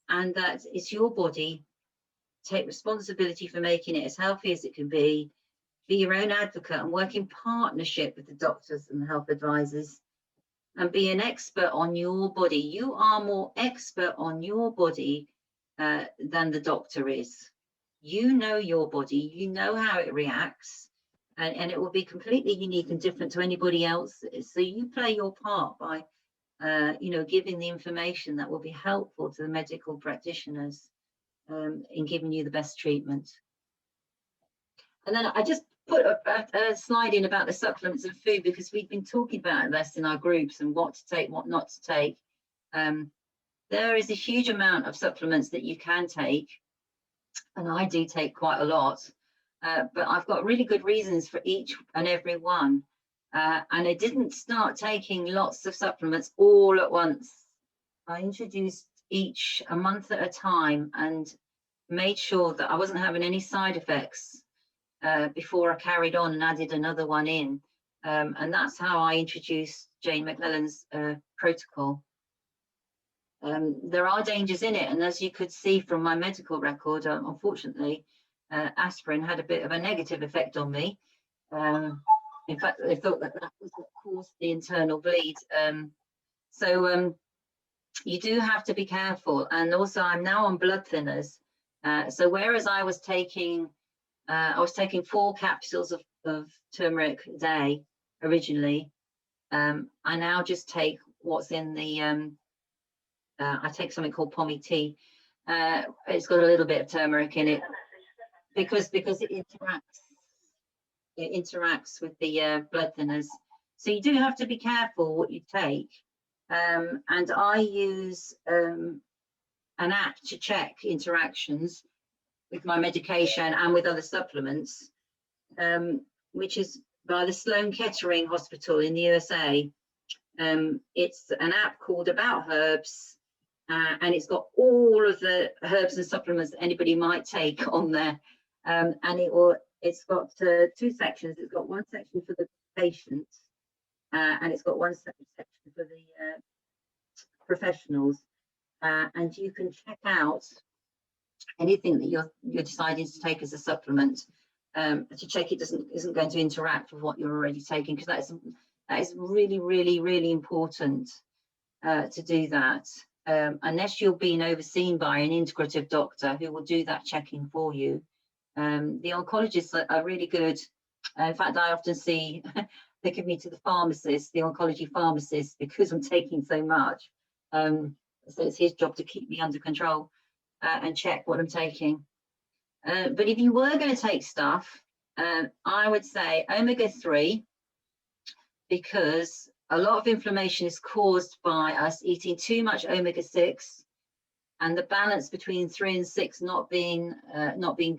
that it's your body. Take responsibility for making it as healthy as it can be your own advocate and work in partnership with the doctors and the health advisors, and be an expert on your body. You are more expert on your body than the doctor is. You know your body, you know how it reacts, and it will be completely unique and different to anybody else. So you play your part by giving the information that will be helpful to the medical practitioners in giving you the best treatment. And then I just put a slide in about the supplements and food, because we've been talking about this in our groups and what to take, what not to take. There is a huge amount of supplements that you can take, and I do take quite a lot, but I've got really good reasons for each and every one. And I didn't start taking lots of supplements all at once. I introduced each a month at a time and made sure that I wasn't having any side effects before I carried on and added another one in. And that's how I introduced Jane McLellan's protocol. There are dangers in it, and as you could see from my medical record, unfortunately, aspirin had a bit of a negative effect on me. In fact, they thought that was what caused the internal bleed. So you do have to be careful. And also, I'm now on blood thinners. So whereas I was taking 4 capsules of turmeric a day originally, I now just take what's in the I take something called Pommy tea. It's got a little bit of turmeric in it because it interacts with the blood thinners. So you do have to be careful what you take. And I use an app to check interactions with my medication and with other supplements, which is by the Sloan Kettering Hospital in the USA. It's an app called About Herbs, and it's got all of the herbs and supplements that anybody might take on there. And it's got 2 sections. It's got one section for the patient, and it's got one section for the professionals. And you can check out anything that you're deciding to take as a supplement, to check it isn't going to interact with what you're already taking, because that is really, really, really important to do that. unless you're being overseen by an integrative doctor who will do that checking for you. The oncologists are really good. In fact, I often see they give me to the pharmacist, the oncology pharmacist, because I'm taking so much. So it's his job to keep me under control and check what I'm taking. But if you were going to take stuff, I would say omega-3, because a lot of inflammation is caused by us eating too much omega-6 and the balance between 3 and 6 not being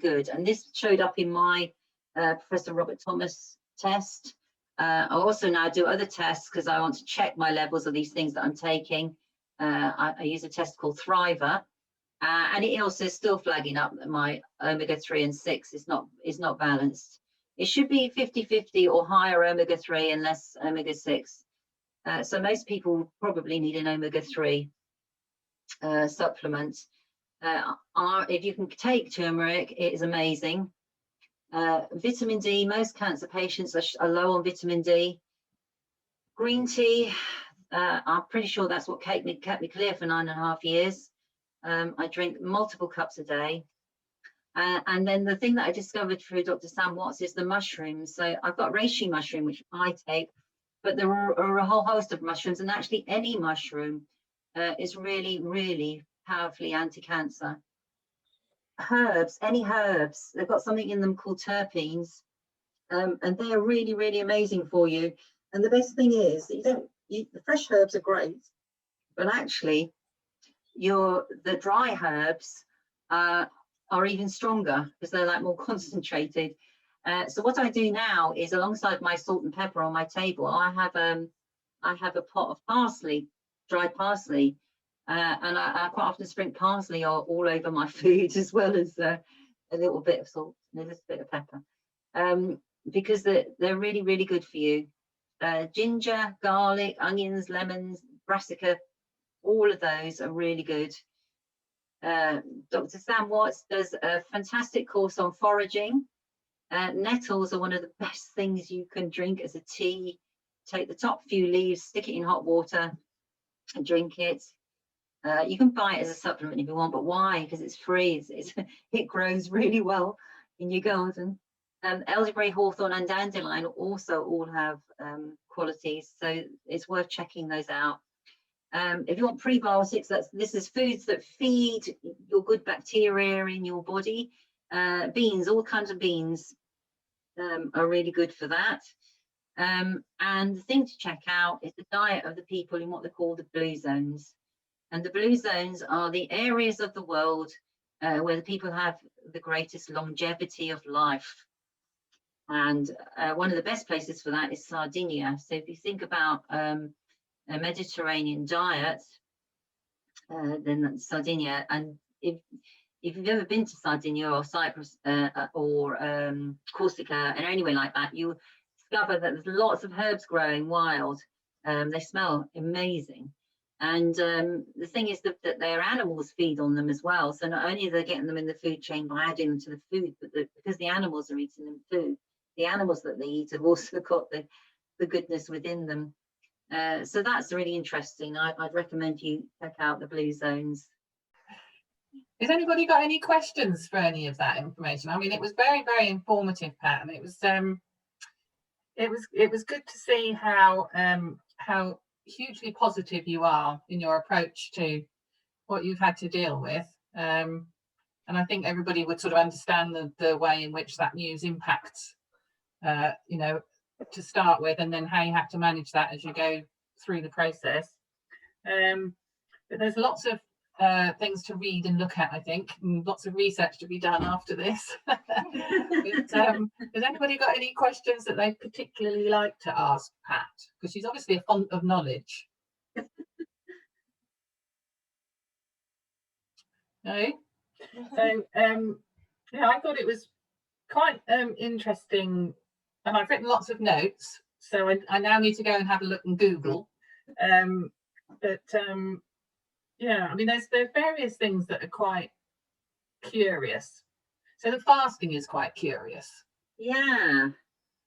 good. And this showed up in my Professor Robert Thomas test. I also now do other tests because I want to check my levels of these things that I'm taking. I use a test called Thriver, and it also is still flagging up that my omega-3 and 6 is not balanced. It should be 50-50 or higher omega-3 and less omega-6. So most people probably need an omega-3 supplement. If you can take turmeric, it is amazing. Vitamin D, most cancer patients are low on vitamin D. Green tea, I'm pretty sure that's what kept me clear for 9.5 years. I drink multiple cups a day. And then the thing that I discovered through Dr. Sam Watts is the mushrooms. So I've got reishi mushroom, which I take, but there are a whole host of mushrooms, and actually any mushroom is really, really powerfully anti-cancer. Herbs, any herbs, they've got something in them called terpenes, and they're really, really amazing for you. And the best thing is that the fresh herbs are great, but actually the dry herbs are even stronger because they're like more concentrated. So what I do now is, alongside my salt and pepper on my table, I have a pot of parsley, dried parsley, and I quite often sprinkle parsley all over my food, as well as a little bit of salt and a little bit of pepper, because they're really, really good for you. Ginger, garlic, onions, lemons, brassica, all of those are really good. Dr. Sam Watts does a fantastic course on foraging. Nettles are one of the best things you can drink as a tea. Take the top few leaves, stick it in hot water and drink it. You can buy it as a supplement if you want, but why? Because it's free. It grows really well in your garden. Elderberry, hawthorn and dandelion also all have qualities, so it's worth checking those out. If you want prebiotics, this is foods that feed your good bacteria in your body. Beans, all kinds of beans are really good for that. And the thing to check out is the diet of the people in what they call the blue zones. And the blue zones are the areas of the world where the people have the greatest longevity of life. And one of the best places for that is Sardinia. So if you think about a Mediterranean diet, then that's Sardinia. And if you've ever been to Sardinia or Cyprus or Corsica and anywhere like that, you discover that there's lots of herbs growing wild. They smell amazing. And the thing is that their animals feed on them as well. So not only are they getting them in the food chain by adding them to the food, but because the animals are eating them too, the animals that they eat have also got the goodness within them. So that's really interesting. I'd recommend you check out the blue zones. Has anybody got any questions for any of that information? I mean, it was very, very informative, Pat, and it was good to see how hugely positive you are in your approach to what you've had to deal with. And I think everybody would sort of understand the way in which that news impacts, to start with, and then how you have to manage that as you go through the process. But there's lots of things to read and look at, I think, and lots of research to be done after this. But, has anybody got any questions that they'd particularly like to ask Pat? Because she's obviously a font of knowledge. No? So, I thought it was quite interesting, and I've written lots of notes, so I now need to go and have a look and Google. I mean, there's various things that are quite curious. So the fasting is quite curious. Yeah,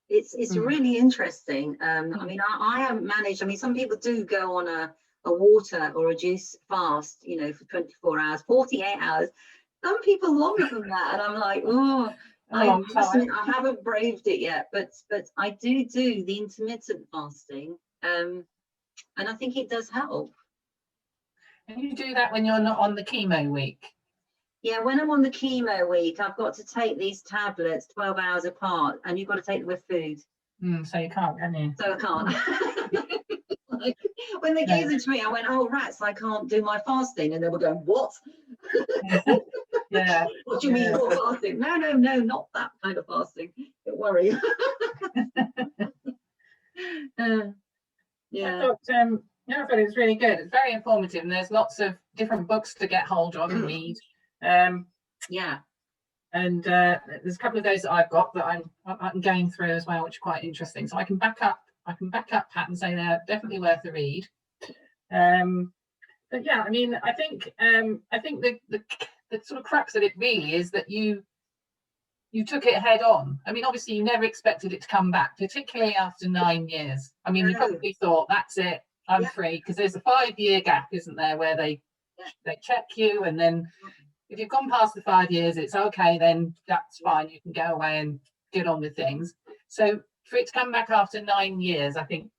it's really interesting. I mean, I haven't managed. I mean, some people do go on a water or a juice fast, you know, for 24 hours, 48 hours. Some people longer than that, and I'm like, oh, A long time. I haven't braved it yet, but I do the intermittent fasting, and I think it does help. And you do that when you're not on the chemo week? Yeah, when I'm on the chemo week, I've got to take these tablets 12 hours apart, and you've got to take them with food. So you can't, can you? So I can't. Like, when they gave it to me, I went, oh, rats, I can't do my fasting. And they were going, what? Yeah. What do you mean you're fasting? No, not that kind of fasting. Don't worry. Yeah. I thought it was really good. It's very informative, and there's lots of different books to get hold of and read. Yeah. And there's a couple of those that I've got that I'm going through as well, which are quite interesting. So I can back up Pat and say they're definitely worth a read. But yeah, I mean, I think the sort of crux of it really is that you took it head on. I mean, obviously you never expected it to come back, particularly after 9 years. I mean, you probably thought, that's it, I'm free, because there's a 5-year gap, isn't there, where they check you, and then if you've gone past the 5 years, it's okay, then that's fine, you can go away and get on with things. So for it to come back after 9 years, I think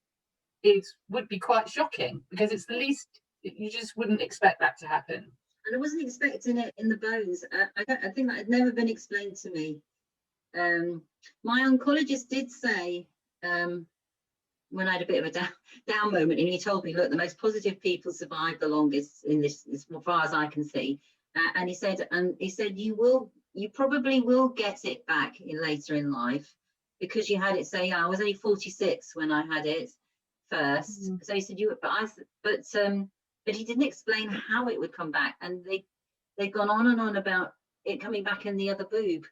it would be quite shocking, because it's the least, you just wouldn't expect that to happen. And I wasn't expecting it in the bones. I think that had never been explained to me. My oncologist did say, when I had a bit of a down moment, and he told me, look, the most positive people survive the longest in this, as far as I can see. And he said, you probably will get it back later in life, because you had it. Say, I was only 46 when I had it first. So he said, but he didn't explain how it would come back, and they've gone on and on about it coming back in the other boob.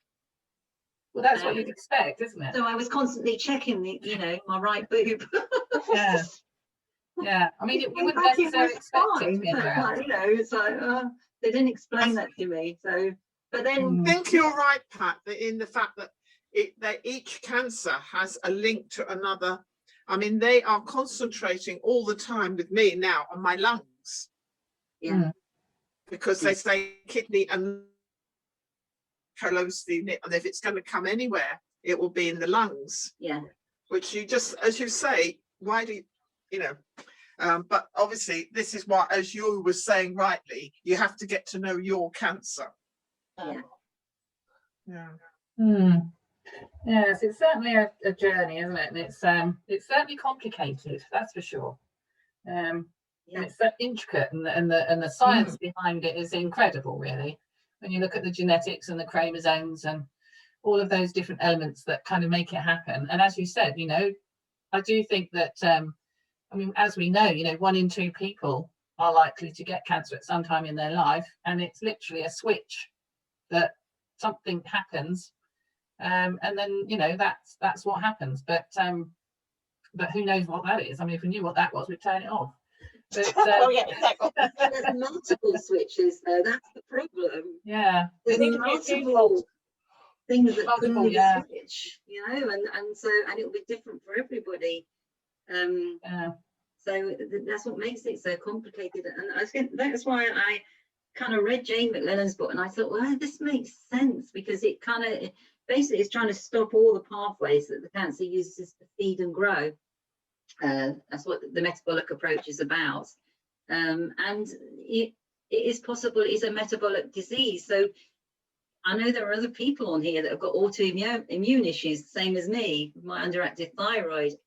Well, that's what you'd expect, isn't it? So I was constantly checking my right boob. Yeah. I mean, you wouldn't necessarily expect it to be like, it's like they didn't explain that to me. So, but then I think you're right, Pat, in the fact that each cancer has a link to another. I mean, they are concentrating all the time with me now on my lungs. Yeah. Because they say kidney and closely knit, and if it's going to come anywhere, it will be in the lungs. Yeah. Which you just, as you say, why do you know? But obviously, this is why, as you were saying rightly, you have to get to know your cancer. Yeah. Yes, it's certainly a journey, isn't it? And it's certainly complicated, that's for sure. And it's so intricate, and the science behind it is incredible, really. When you look at the genetics and the chromosomes and all of those different elements that kind of make it happen. And as you said, I do think that, I mean, as we know, 1 in 2 people are likely to get cancer at some time in their life, and it's literally a switch that something happens. And then that's what happens, but who knows what that is? I mean, if we knew what that was, we'd turn it off. But Exactly. There's multiple switches though. That's the problem. Yeah, there's multiple things that couldn't be switched, and it'll be different for everybody. So that's what makes it so complicated, and I think that's why I kind of read Jane McLennan's book, and I thought, well, this makes sense, because it kind of basically is trying to stop all the pathways that the cancer uses to feed and grow. That's what the metabolic approach is about. And it is possible it is a metabolic disease. So I know there are other people on here that have got autoimmune issues, same as me, my underactive thyroid.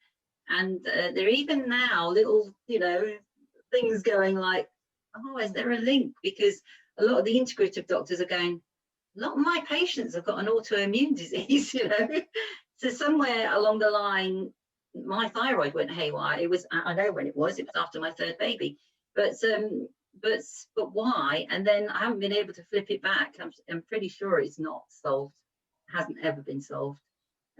And there are even now little, things going like, oh, is there a link? Because a lot of the integrative doctors are going, a lot of my patients have got an autoimmune disease, So somewhere along the line, my thyroid went haywire. It was, I know when it was after my 3rd baby, but why? And then I haven't been able to flip it back. I'm pretty sure it's not solved. It hasn't ever been solved.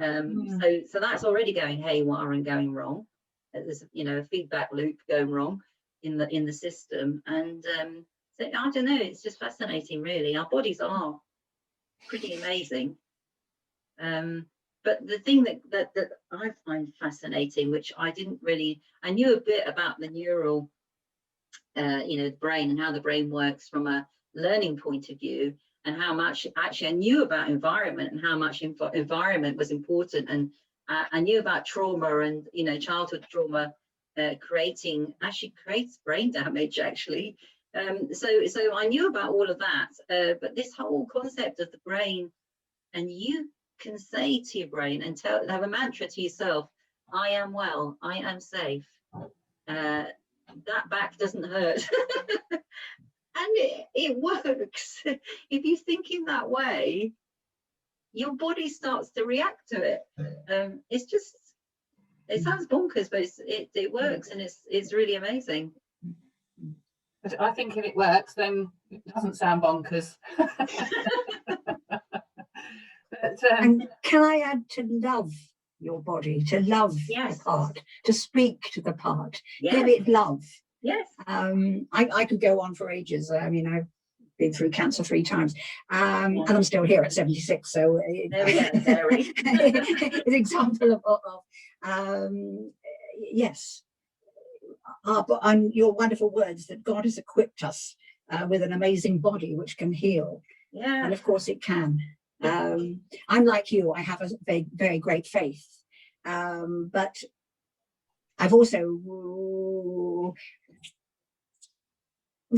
So that's already going haywire and going wrong. There's a feedback loop going wrong in the system, and so I don't know. It's just fascinating, really. Our bodies are pretty amazing. But the thing that I find fascinating, which I knew a bit about the neural the brain and how the brain works from a learning point of view, and how much actually I knew about environment and how much environment was important, and I knew about trauma and childhood trauma creates brain damage actually. So I knew about all of that, but this whole concept of the brain, and you can say to your brain and have a mantra to yourself, I am well, I am safe, that back doesn't hurt. And it works. If you think in that way, your body starts to react to it. It's just, it sounds bonkers, but it works, and it's really amazing. But I think if it works, then it doesn't sound bonkers. But, And can I add, to love your body, to love Yes. the part, to speak to the part, give Yes, it love. yes. I could go on for ages. I mean, I've been through cancer 3 times, Yeah. and I'm still here at 76. So There we go, Terry. it's an example of yes, but on your wonderful words that God has equipped us with an amazing body which can heal, Yeah. and of course it can. I'm like you. I have a very, very great faith, but I've also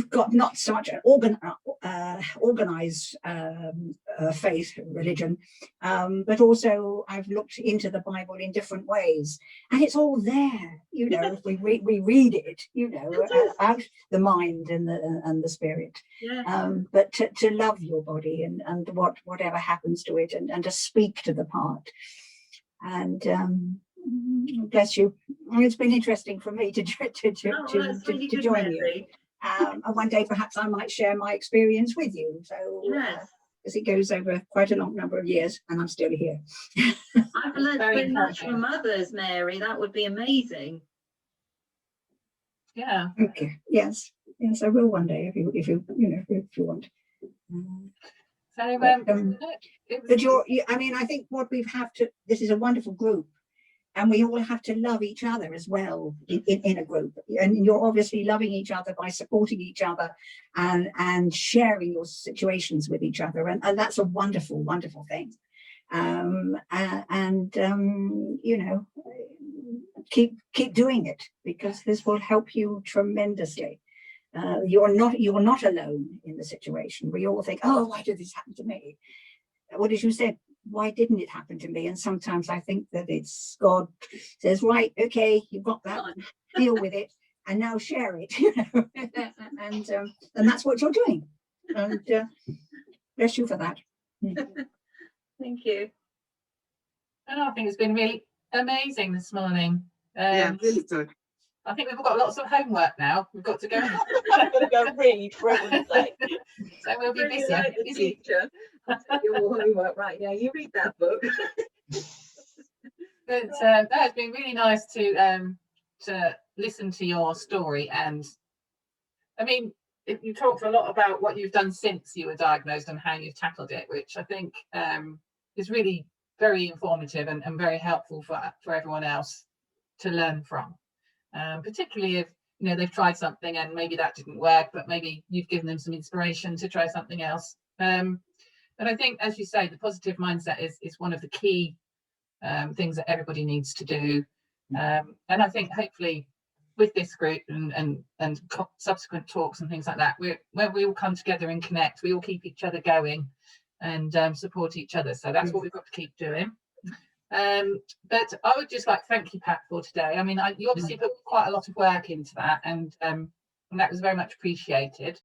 got not so much an organized faith religion, but also I've looked into the Bible in different ways, and it's all there. If we read it, about the mind and the spirit. Yeah. But to love your body and whatever happens to it, and to speak to the part. And bless you. It's been interesting for me to That's really good, join you. Mary. And one day perhaps I might share my experience with you. So Yes. as it goes over quite a long number of years, and I'm still here. I've learned Very so much encouraging. from others, Mary. That would be amazing. yeah. Okay. Yes, I will one day if you want. So it But was, I mean, I think what we have to. This is a wonderful group, and we all have to love each other as well in a group. And you're obviously loving each other by supporting each other and sharing your situations with each other, and that's a wonderful, wonderful thing. Keep doing it, because this will help you tremendously. You're not alone in the situation. We all think, oh, why did this happen to me? What did you say? Why didn't it happen to me? And sometimes I think that it's God says, right, okay, you've got that, deal with it, and now share it. And that's what you're doing. And bless you for that. Thank you. and I think it's been really amazing this morning. Yeah, really good. I think we've got lots of homework now. We've got to go. I'm going to go read, for heaven's sake. So we'll be Really busy. like the teacher. I'll take your homework right now. You read that book. But that has been really nice to listen to your story. And I mean, you talked a lot about what you've done since you were diagnosed and how you've tackled it, which I think is really very informative and very helpful for everyone else to learn from. Particularly if they've tried something and maybe that didn't work, but maybe you've given them some inspiration to try something else. But I think, as you say, the positive mindset is one of the key things that everybody needs to do. And I think hopefully with this group and subsequent talks and things like that, where we all come together and connect, we all keep each other going and support each other. So that's what we've got to keep doing. But I would just like to thank you, Pat, for today. I mean, you obviously put quite a lot of work into that, and that was very much appreciated.